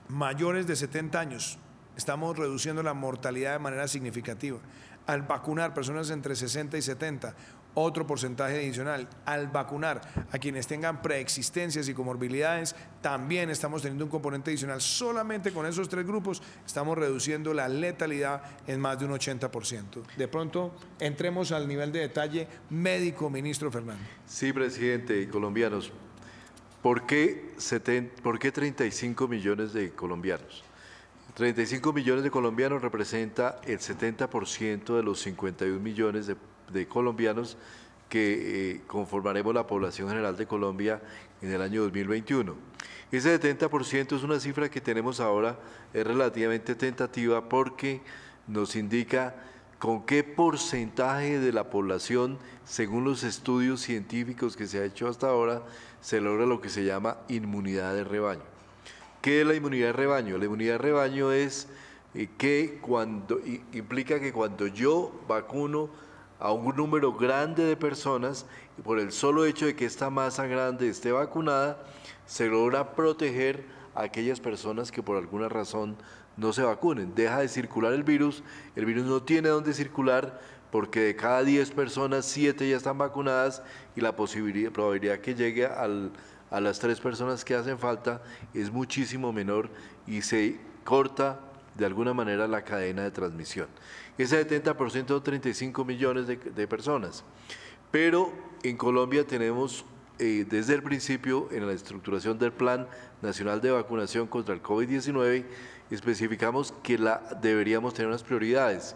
mayores de 70 años, estamos reduciendo la mortalidad de manera significativa. Al vacunar personas entre 60 y 70, otro porcentaje adicional. Al vacunar a quienes tengan preexistencias y comorbilidades, también estamos teniendo un componente adicional. Solamente con esos 3 grupos estamos reduciendo la letalidad en más de un 80%. De pronto, entremos al nivel de detalle médico, ministro Fernando. Sí, presidente, y colombianos. ¿Por qué 35 millones de colombianos? 35 millones de colombianos representa el 70% de los 51 millones de colombianos que conformaremos la población general de Colombia en el año 2021. Ese 70% es una cifra que tenemos ahora, es relativamente tentativa porque nos indica con qué porcentaje de la población, según los estudios científicos que se ha hecho hasta ahora, se logra lo que se llama inmunidad de rebaño. ¿Qué es la inmunidad de rebaño? La inmunidad de rebaño es implica que cuando yo vacuno a un número grande de personas, y por el solo hecho de que esta masa grande esté vacunada, se logra proteger a aquellas personas que por alguna razón no se vacunen. Deja de circular el virus no tiene dónde circular porque de cada 10 personas, 7 ya están vacunadas y la probabilidad que llegue a las 3 personas que hacen falta es muchísimo menor y se corta de alguna manera la cadena de transmisión. Ese 70% son 35 millones de personas, pero en Colombia tenemos desde el principio en la estructuración del Plan Nacional de Vacunación contra el COVID-19 especificamos que deberíamos tener unas prioridades.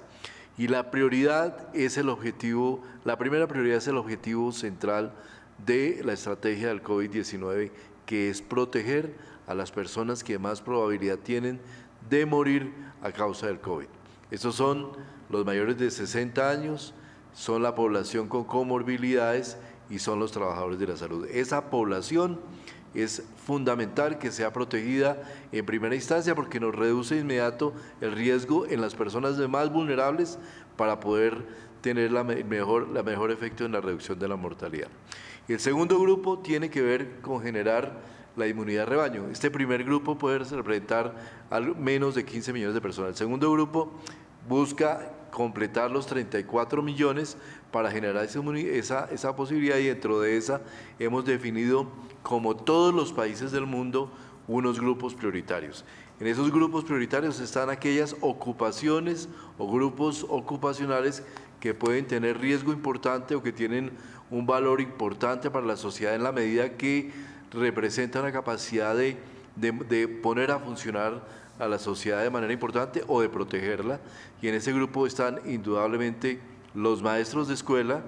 Y la prioridad es el objetivo, la primera prioridad es el objetivo central de la estrategia del COVID-19, que es proteger a las personas que más probabilidad tienen de morir a causa del COVID. Estos son los mayores de 60 años, son la población con comorbilidades y son los trabajadores de la salud. Esa población es fundamental que sea protegida en primera instancia porque nos reduce de inmediato el riesgo en las personas más vulnerables para poder tener la mejor efecto en la reducción de la mortalidad. El segundo grupo tiene que ver con generar la inmunidad de rebaño. Este primer grupo puede representar menos de 15 millones de personas. El segundo grupo busca completar los 34 millones para generar esa posibilidad, y dentro de esa hemos definido, como todos los países del mundo, unos grupos prioritarios. En esos grupos prioritarios están aquellas ocupaciones o grupos ocupacionales que pueden tener riesgo importante o que tienen un valor importante para la sociedad en la medida que representan la capacidad de poner a funcionar a la sociedad de manera importante o de protegerla, y en ese grupo están indudablemente los maestros de escuela,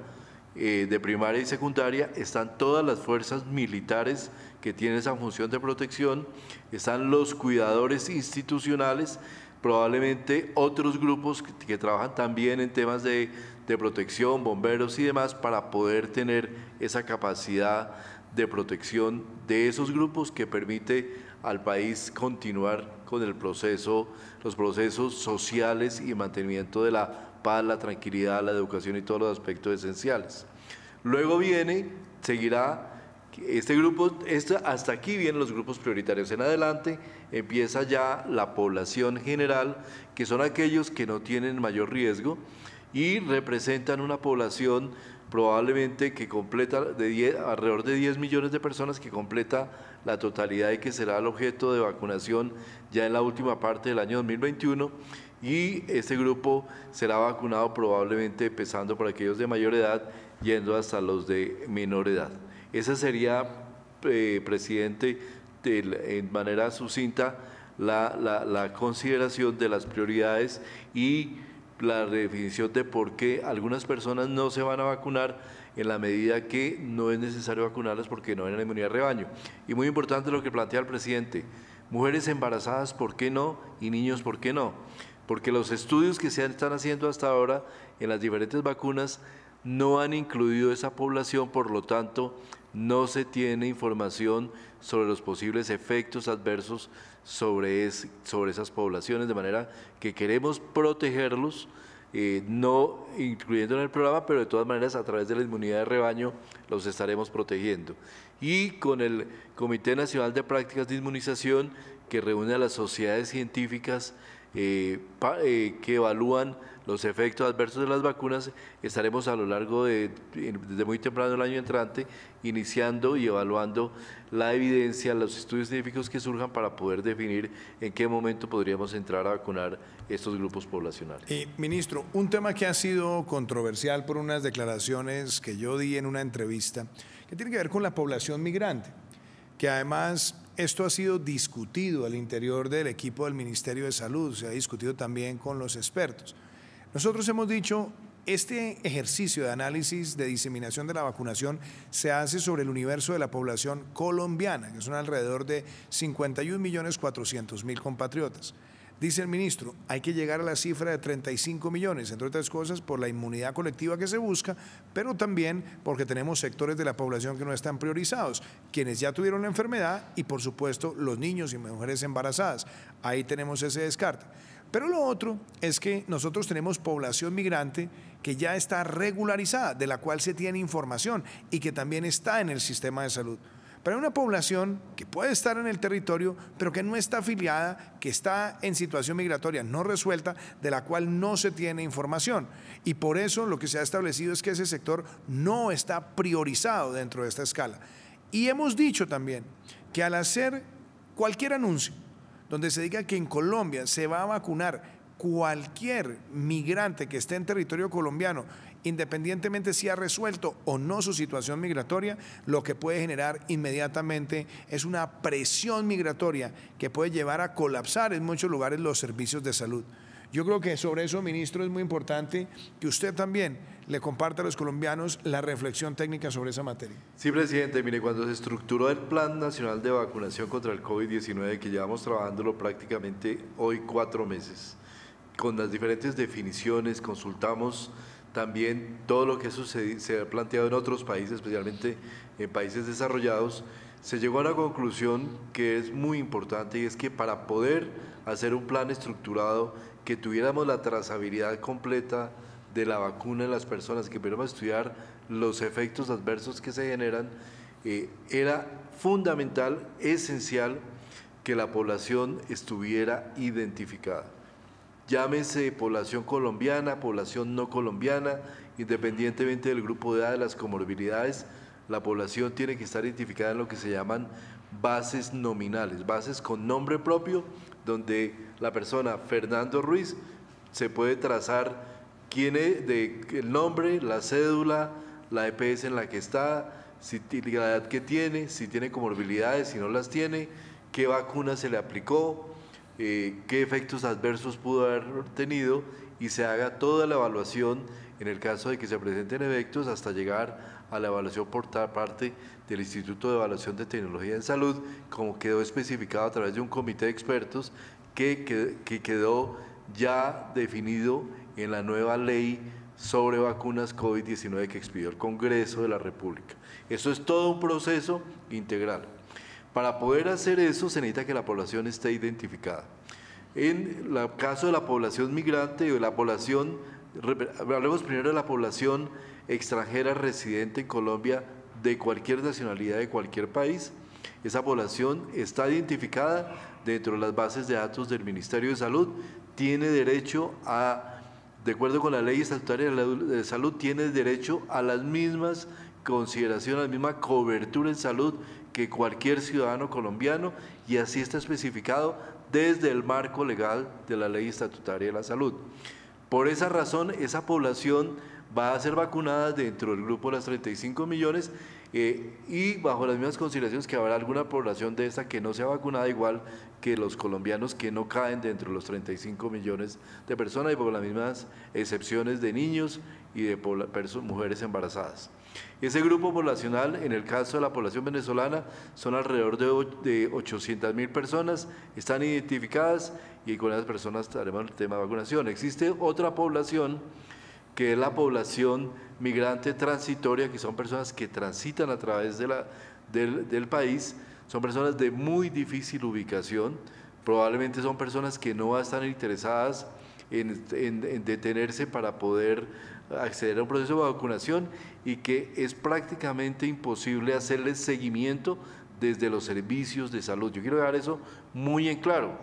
de primaria y secundaria, están todas las fuerzas militares que tienen esa función de protección, están los cuidadores institucionales, probablemente otros grupos que trabajan también en temas de protección, bomberos y demás, para poder tener esa capacidad de protección de esos grupos que permite al país continuar con los procesos sociales y mantenimiento de la paz, la tranquilidad, la educación y todos los aspectos esenciales. Luego seguirá este grupo, hasta aquí vienen los grupos prioritarios. En adelante empieza ya la población general, que son aquellos que no tienen mayor riesgo y representan una población probablemente que completa alrededor de 10 millones de personas, que completa la totalidad y que será el objeto de vacunación ya en la última parte del año 2021, y este grupo será vacunado probablemente empezando por aquellos de mayor edad, yendo hasta los de menor edad. Esa sería, presidente, en manera sucinta, la consideración de las prioridades y la definición de por qué algunas personas no se van a vacunar en la medida que no es necesario vacunarlas porque no hay una inmunidad de rebaño. Y muy importante lo que plantea el presidente, mujeres embarazadas, ¿por qué no? Y niños, ¿por qué no? Porque los estudios que se están haciendo hasta ahora en las diferentes vacunas no han incluido esa población, por lo tanto, no se tiene información sobre los posibles efectos adversos sobre esas poblaciones, de manera que queremos protegerlos, no incluyendo en el programa, pero de todas maneras a través de la inmunidad de rebaño los estaremos protegiendo. Y con el Comité Nacional de Prácticas de Inmunización, que reúne a las sociedades científicas que evalúan los efectos adversos de las vacunas, estaremos a lo largo desde muy temprano el año entrante, iniciando y evaluando la evidencia, los estudios científicos que surjan para poder definir en qué momento podríamos entrar a vacunar estos grupos poblacionales. Ministro, un tema que ha sido controversial por unas declaraciones que yo di en una entrevista, que tiene que ver con la población migrante, que además esto ha sido discutido al interior del equipo del Ministerio de Salud, se ha discutido también con los expertos. Nosotros hemos dicho, este ejercicio de análisis de diseminación de la vacunación se hace sobre el universo de la población colombiana, que son alrededor de 51.400.000 compatriotas. Dice el ministro, hay que llegar a la cifra de 35 millones, entre otras cosas por la inmunidad colectiva que se busca, pero también porque tenemos sectores de la población que no están priorizados, quienes ya tuvieron la enfermedad y por supuesto los niños y mujeres embarazadas. Ahí tenemos ese descarte. Pero lo otro es que nosotros tenemos población migrante que ya está regularizada, de la cual se tiene información y que también está en el sistema de salud. Pero hay una población que puede estar en el territorio, pero que no está afiliada, que está en situación migratoria no resuelta, de la cual no se tiene información. Y por eso lo que se ha establecido es que ese sector no está priorizado dentro de esta escala. Y hemos dicho también que al hacer cualquier anuncio donde se diga que en Colombia se va a vacunar cualquier migrante que esté en territorio colombiano independientemente si ha resuelto o no su situación migratoria, lo que puede generar inmediatamente es una presión migratoria que puede llevar a colapsar en muchos lugares los servicios de salud. Yo creo que sobre eso, ministro, es muy importante que usted también le comparta a los colombianos la reflexión técnica sobre esa materia. Sí, presidente, mire, cuando se estructuró el Plan Nacional de Vacunación contra el COVID-19, que llevamos trabajándolo prácticamente hoy 4 meses, con las diferentes definiciones, consultamos también todo lo que se ha planteado en otros países, especialmente en países desarrollados, se llegó a una conclusión que es muy importante, y es que para poder hacer un plan estructurado, que tuviéramos la trazabilidad completa de la vacuna en las personas, que pudiéramos estudiar los efectos adversos que se generan, era fundamental, esencial, que la población estuviera identificada. Llámese población colombiana, población no colombiana, independientemente del grupo de edad, de las comorbilidades, la población tiene que estar identificada en lo que se llaman bases nominales, bases con nombre propio, donde la persona Fernando Ruiz se puede trazar quién es, el nombre, la cédula, la EPS en la que está, la edad que tiene, si tiene comorbilidades, si no las tiene, qué vacuna se le aplicó, qué efectos adversos pudo haber tenido, y se haga toda la evaluación en el caso de que se presenten efectos hasta llegar a la evaluación por parte del Instituto de Evaluación de Tecnología en Salud, como quedó especificado a través de un comité de expertos que quedó ya definido en la nueva ley sobre vacunas COVID-19 que expidió el Congreso de la República. Eso es todo un proceso integral. Para poder hacer eso se necesita que la población esté identificada. En el caso de la población migrante y de la población, hablemos primero de la población extranjera residente en Colombia de cualquier nacionalidad, de cualquier país. Esa población está identificada dentro de las bases de datos del Ministerio de Salud, tiene derecho a, de acuerdo con la ley estatutaria de salud, tiene derecho a las mismas consideraciones, a la misma cobertura en salud que cualquier ciudadano colombiano, y así está especificado desde el marco legal de la ley estatutaria de la salud. Por esa razón, esa población va a ser vacunada dentro del grupo de las 35 millones y bajo las mismas consideraciones que habrá alguna población de esta que no sea vacunada, igual que los colombianos que no caen dentro de los 35 millones de personas, y por las mismas excepciones de niños y de mujeres embarazadas. Ese grupo poblacional, en el caso de la población venezolana, son alrededor de 800.000 personas, están identificadas, y con esas personas estaremos en el tema de vacunación. Existe otra población, que es la población migrante transitoria, que son personas que transitan a través del país, son personas de muy difícil ubicación, probablemente son personas que no están interesadas en detenerse para poder acceder a un proceso de vacunación, y que es prácticamente imposible hacerles seguimiento desde los servicios de salud. Yo quiero dejar eso muy en claro,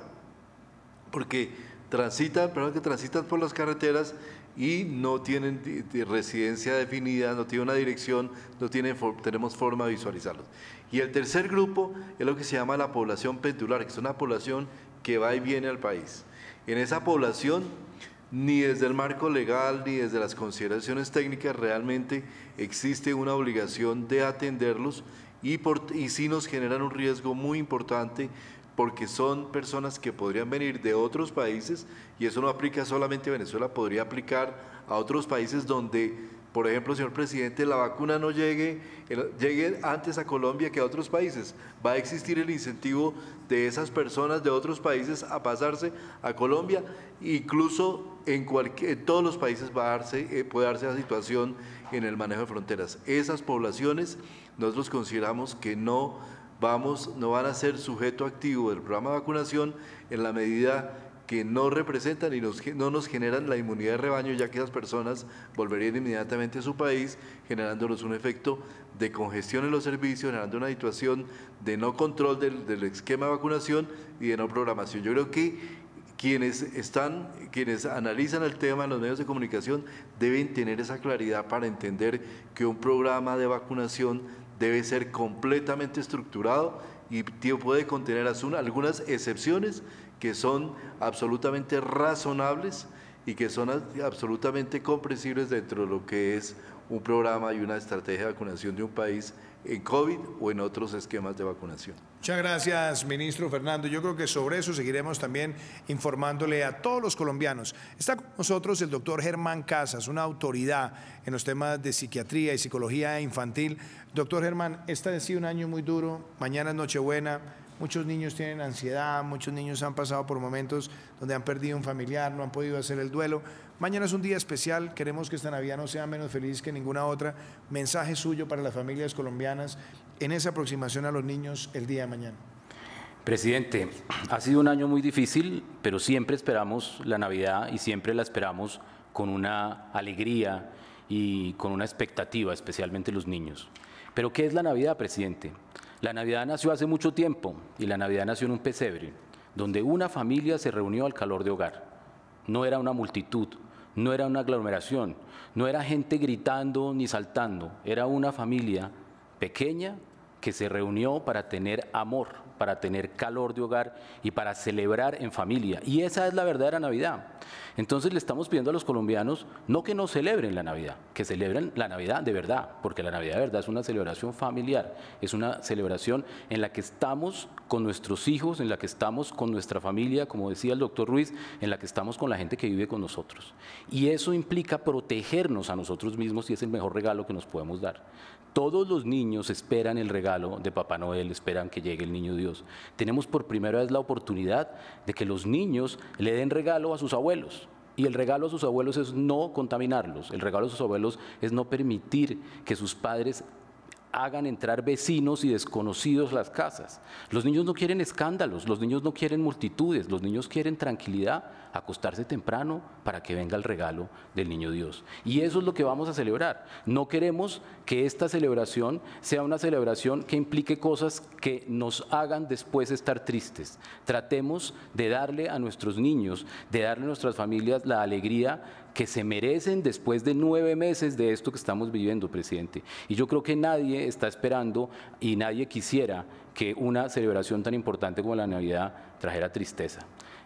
porque personas que transitan por las carreteras y no tienen residencia definida, no tienen una dirección, tenemos forma de visualizarlos. Y el tercer grupo es lo que se llama la población pendular, que es una población que va y viene al país. En esa población, ni desde el marco legal ni desde las consideraciones técnicas realmente existe una obligación de atenderlos, y sí nos generan un riesgo muy importante, porque son personas que podrían venir de otros países, y eso no aplica solamente a Venezuela, podría aplicar a otros países donde, por ejemplo, señor presidente, la vacuna no llegue antes a Colombia que a otros países. Va a existir el incentivo de esas personas de otros países a pasarse a Colombia, incluso en todos los países puede darse la situación en el manejo de fronteras. Esas poblaciones nosotros consideramos que no van a ser sujeto activo del programa de vacunación en la medida que no representan y no nos generan la inmunidad de rebaño, ya que esas personas volverían inmediatamente a su país, generándonos un efecto de congestión en los servicios, generando una situación de no control del esquema de vacunación y de no programación. Yo creo que quienes analizan el tema en los medios de comunicación deben tener esa claridad para entender que un programa de vacunación debe ser completamente estructurado y puede contener algunas excepciones que son absolutamente razonables y que son absolutamente comprensibles dentro de lo que es un programa y una estrategia de vacunación de un país en COVID o en otros esquemas de vacunación. Muchas gracias, ministro Fernando. Yo creo que sobre eso seguiremos también informándole a todos los colombianos. Está con nosotros el doctor Germán Casas, una autoridad en los temas de psiquiatría y psicología infantil. Doctor Germán, este ha sido un año muy duro, mañana es Nochebuena, muchos niños tienen ansiedad, muchos niños han pasado por momentos donde han perdido un familiar, no han podido hacer el duelo. Mañana es un día especial, queremos que esta Navidad no sea menos feliz que ninguna otra. Mensaje suyo para las familias colombianas en esa aproximación a los niños el día de mañana. Presidente, ha sido un año muy difícil, pero siempre esperamos la Navidad y siempre la esperamos con una alegría y con una expectativa, especialmente los niños. ¿Pero qué es la Navidad, presidente? La Navidad nació hace mucho tiempo y la Navidad nació en un pesebre, donde una familia se reunió al calor de hogar. No era una multitud, no era una aglomeración, no era gente gritando ni saltando, era una familia pequeña que se reunió para tener amor, para tener calor de hogar y para celebrar en familia. Y esa es la verdadera Navidad. Entonces le estamos pidiendo a los colombianos no que no celebren la Navidad, que celebren la Navidad de verdad, porque la Navidad de verdad es una celebración familiar, es una celebración en la que estamos con nuestros hijos, en la que estamos con nuestra familia, como decía el doctor Ruiz, en la que estamos con la gente que vive con nosotros. Y eso implica protegernos a nosotros mismos y es el mejor regalo que nos podemos dar. Todos los niños esperan el regalo de Papá Noel, esperan que llegue el Niño Dios. Tenemos por primera vez la oportunidad de que los niños le den regalo a sus abuelos. Y el regalo a sus abuelos es no contaminarlos. El regalo a sus abuelos es no permitir que sus padres hagan entrar vecinos y desconocidos a las casas. Los niños no quieren escándalos, los niños no quieren multitudes, los niños quieren tranquilidad, acostarse temprano para que venga el regalo del Niño Dios. Y eso es lo que vamos a celebrar. No queremos que esta celebración sea una celebración que implique cosas que nos hagan después estar tristes. Tratemos de darle a nuestros niños, de darle a nuestras familias la alegría que se merecen después de 9 meses de esto que estamos viviendo, presidente. Y yo creo que nadie está esperando y nadie quisiera que una celebración tan importante como la Navidad trajera tristeza.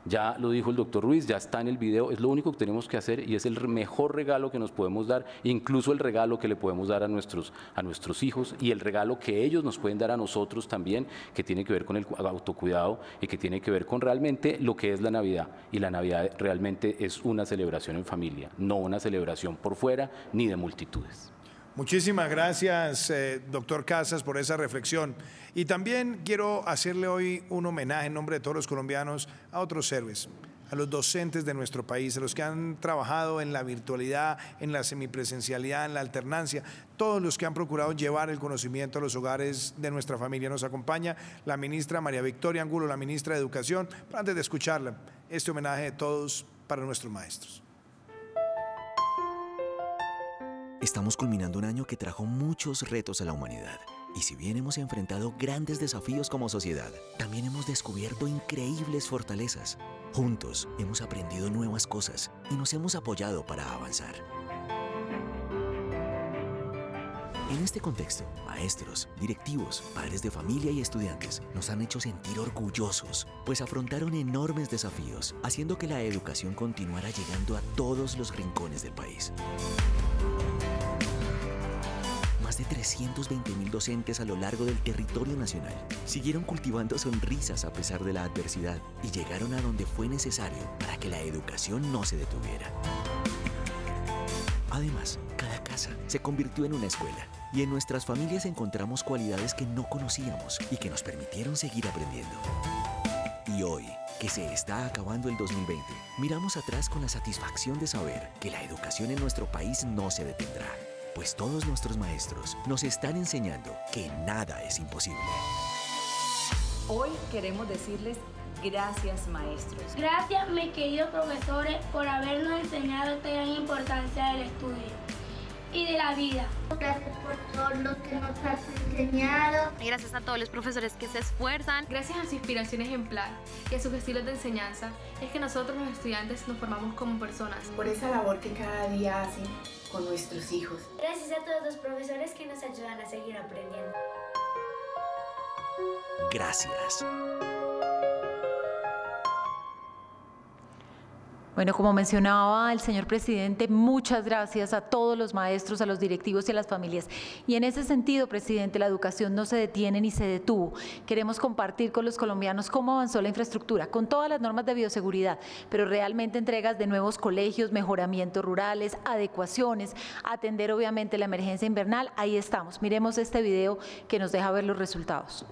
Ya lo dijo el doctor Ruiz, ya está en el video, es lo único que tenemos que hacer y es el mejor regalo que nos podemos dar, incluso el regalo que le podemos dar a nuestros hijos y el regalo que ellos nos pueden dar a nosotros también, que tiene que ver con el autocuidado y que tiene que ver con realmente lo que es la Navidad. Y la Navidad realmente es una celebración en familia, no una celebración por fuera ni de multitudes. Muchísimas gracias, doctor Casas, por esa reflexión. Y también quiero hacerle hoy un homenaje en nombre de todos los colombianos a otros héroes, a los docentes de nuestro país, a los que han trabajado en la virtualidad, en la semipresencialidad, en la alternancia, todos los que han procurado llevar el conocimiento a los hogares de nuestra familia. Nos acompaña la ministra María Victoria Angulo, la ministra de Educación. Pero antes de escucharla, este homenaje de todos para nuestros maestros. Estamos culminando un año que trajo muchos retos a la humanidad. Y si bien hemos enfrentado grandes desafíos como sociedad, también hemos descubierto increíbles fortalezas. Juntos hemos aprendido nuevas cosas y nos hemos apoyado para avanzar. En este contexto, maestros, directivos, padres de familia y estudiantes nos han hecho sentir orgullosos, pues afrontaron enormes desafíos, haciendo que la educación continuara llegando a todos los rincones del país. Más de 320.000 docentes a lo largo del territorio nacional siguieron cultivando sonrisas a pesar de la adversidad y llegaron a donde fue necesario para que la educación no se detuviera. Además, cada casa se convirtió en una escuela y en nuestras familias encontramos cualidades que no conocíamos y que nos permitieron seguir aprendiendo. Y hoy, que se está acabando el 2020, miramos atrás con la satisfacción de saber que la educación en nuestro país no se detendrá. Pues todos nuestros maestros nos están enseñando que nada es imposible. Hoy queremos decirles gracias, maestros. Gracias, mis queridos profesores, por habernos enseñado esta gran importancia del estudio y de la vida. Gracias por todo lo que nos has enseñado. Y gracias a todos los profesores que se esfuerzan. Gracias a su inspiración ejemplar y a sus estilos de enseñanza, es que nosotros los estudiantes nos formamos como personas. Por esa labor que cada día hacen con nuestros hijos. Gracias a todos los profesores que nos ayudan a seguir aprendiendo. Gracias. Bueno, como mencionaba el señor presidente, muchas gracias a todos los maestros, a los directivos y a las familias. Y en ese sentido, presidente, la educación no se detiene ni se detuvo. Queremos compartir con los colombianos cómo avanzó la infraestructura, con todas las normas de bioseguridad, pero realmente entregas de nuevos colegios, mejoramientos rurales, adecuaciones, atender obviamente la emergencia invernal. Ahí estamos. Miremos este video que nos deja ver los resultados.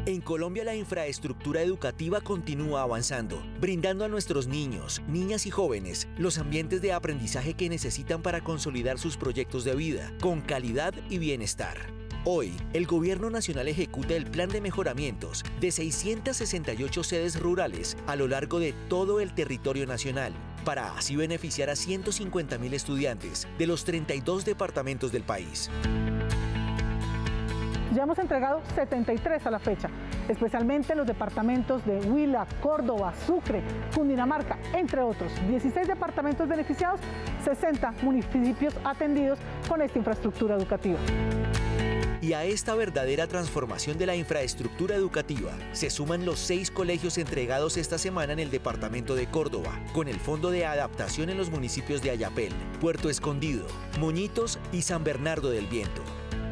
En Colombia la infraestructura educativa continúa avanzando, brindando a nuestros niños, niñas y jóvenes los ambientes de aprendizaje que necesitan para consolidar sus proyectos de vida, con calidad y bienestar. Hoy, el Gobierno Nacional ejecuta el plan de mejoramientos de 668 sedes rurales a lo largo de todo el territorio nacional, para así beneficiar a 150.000 estudiantes de los 32 departamentos del país. Ya hemos entregado 73 a la fecha, especialmente en los departamentos de Huila, Córdoba, Sucre, Cundinamarca, entre otros. 16 departamentos beneficiados, 60 municipios atendidos con esta infraestructura educativa. Y a esta verdadera transformación de la infraestructura educativa se suman los 6 colegios entregados esta semana en el departamento de Córdoba, con el Fondo de Adaptación en los municipios de Ayapel, Puerto Escondido, Moñitos y San Bernardo del Viento.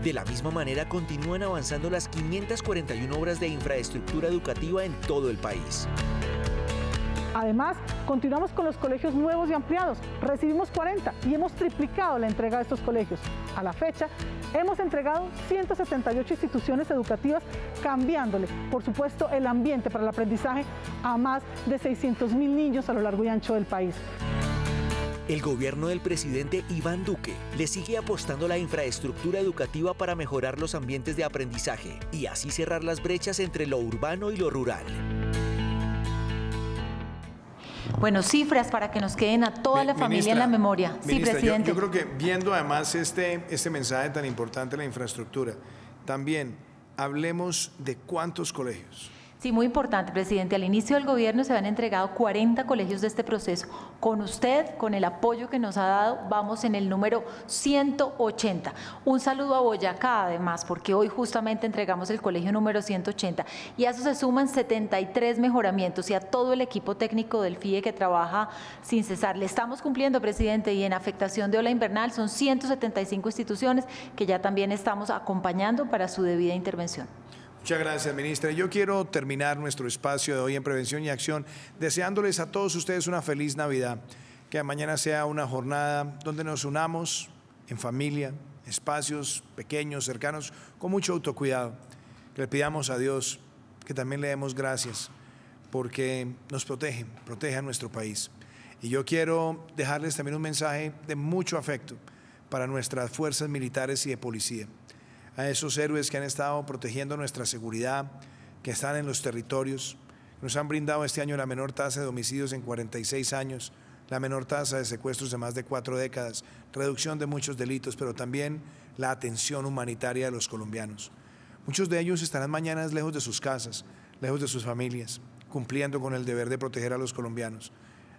De la misma manera continúan avanzando las 541 obras de infraestructura educativa en todo el país. Además, continuamos con los colegios nuevos y ampliados. Recibimos 40 y hemos triplicado la entrega de estos colegios. A la fecha, hemos entregado 178 instituciones educativas, cambiándole, por supuesto, el ambiente para el aprendizaje a más de 600.000 niños a lo largo y ancho del país. El gobierno del presidente Iván Duque le sigue apostando a la infraestructura educativa para mejorar los ambientes de aprendizaje y así cerrar las brechas entre lo urbano y lo rural. Bueno, cifras para que nos queden a toda la familia en la memoria. Sí, Ministra, presidente. Yo creo que viendo además este mensaje tan importante de la infraestructura, también hablemos de cuántos colegios. Sí, muy importante, presidente. Al inicio del gobierno se han entregado 40 colegios de este proceso. Con usted, con el apoyo que nos ha dado, vamos en el número 180. Un saludo a Boyacá, además, porque hoy justamente entregamos el colegio número 180. Y a eso se suman 73 mejoramientos y a todo el equipo técnico del FIE que trabaja sin cesar. Le estamos cumpliendo, presidente, y en afectación de ola invernal son 175 instituciones que ya también estamos acompañando para su debida intervención. Muchas gracias, ministra. Yo quiero terminar nuestro espacio de hoy en Prevención y Acción deseándoles a todos ustedes una feliz Navidad, que mañana sea una jornada donde nos unamos en familia, espacios pequeños, cercanos, con mucho autocuidado. Que le pidamos a Dios que también le demos gracias porque nos protege a nuestro país. Y yo quiero dejarles también un mensaje de mucho afecto para nuestras fuerzas militares y de policía. A esos héroes que han estado protegiendo nuestra seguridad, que están en los territorios, nos han brindado este año la menor tasa de homicidios en 46 años, la menor tasa de secuestros de más de 4 décadas, reducción de muchos delitos, pero también la atención humanitaria de los colombianos. Muchos de ellos estarán mañana lejos de sus casas, lejos de sus familias, cumpliendo con el deber de proteger a los colombianos.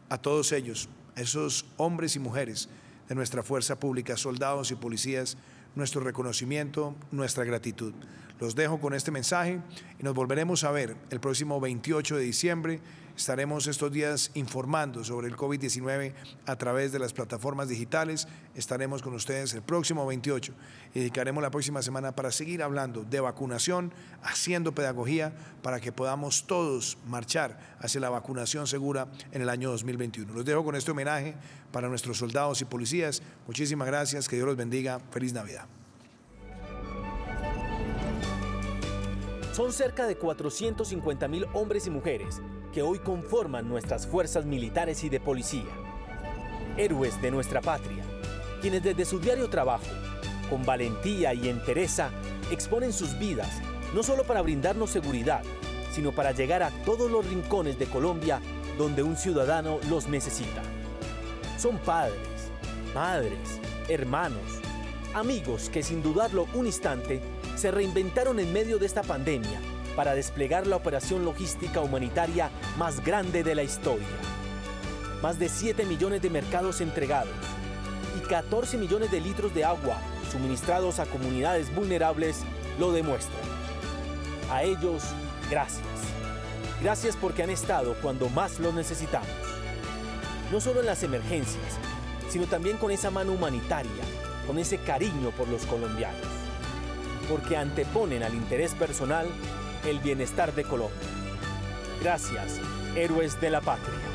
A todos ellos, esos hombres y mujeres de nuestra fuerza pública, soldados y policías, nuestro reconocimiento, nuestra gratitud. Los dejo con este mensaje y nos volveremos a ver el próximo 28 de diciembre. Estaremos estos días informando sobre el COVID-19 a través de las plataformas digitales. Estaremos con ustedes el próximo 28 y dedicaremos la próxima semana para seguir hablando de vacunación, haciendo pedagogía para que podamos todos marchar hacia la vacunación segura en el año 2021. Los dejo con este homenaje para nuestros soldados y policías. Muchísimas gracias, que Dios los bendiga. Feliz Navidad. Son cerca de 450.000 hombres y mujeres que hoy conforman nuestras fuerzas militares y de policía. Héroes de nuestra patria, quienes desde su diario trabajo, con valentía y entereza, exponen sus vidas, no solo para brindarnos seguridad, sino para llegar a todos los rincones de Colombia donde un ciudadano los necesita. Son padres, madres, hermanos, amigos que sin dudarlo un instante se reinventaron en medio de esta pandemia para desplegar la operación logística humanitaria más grande de la historia. Más de 7 millones de mercados entregados y 14 millones de litros de agua suministrados a comunidades vulnerables lo demuestran. A ellos, gracias. Gracias porque han estado cuando más lo necesitamos. No solo en las emergencias, sino también con esa mano humanitaria, con ese cariño por los colombianos. Porque anteponen al interés personal el bienestar de Colombia. Gracias, héroes de la patria.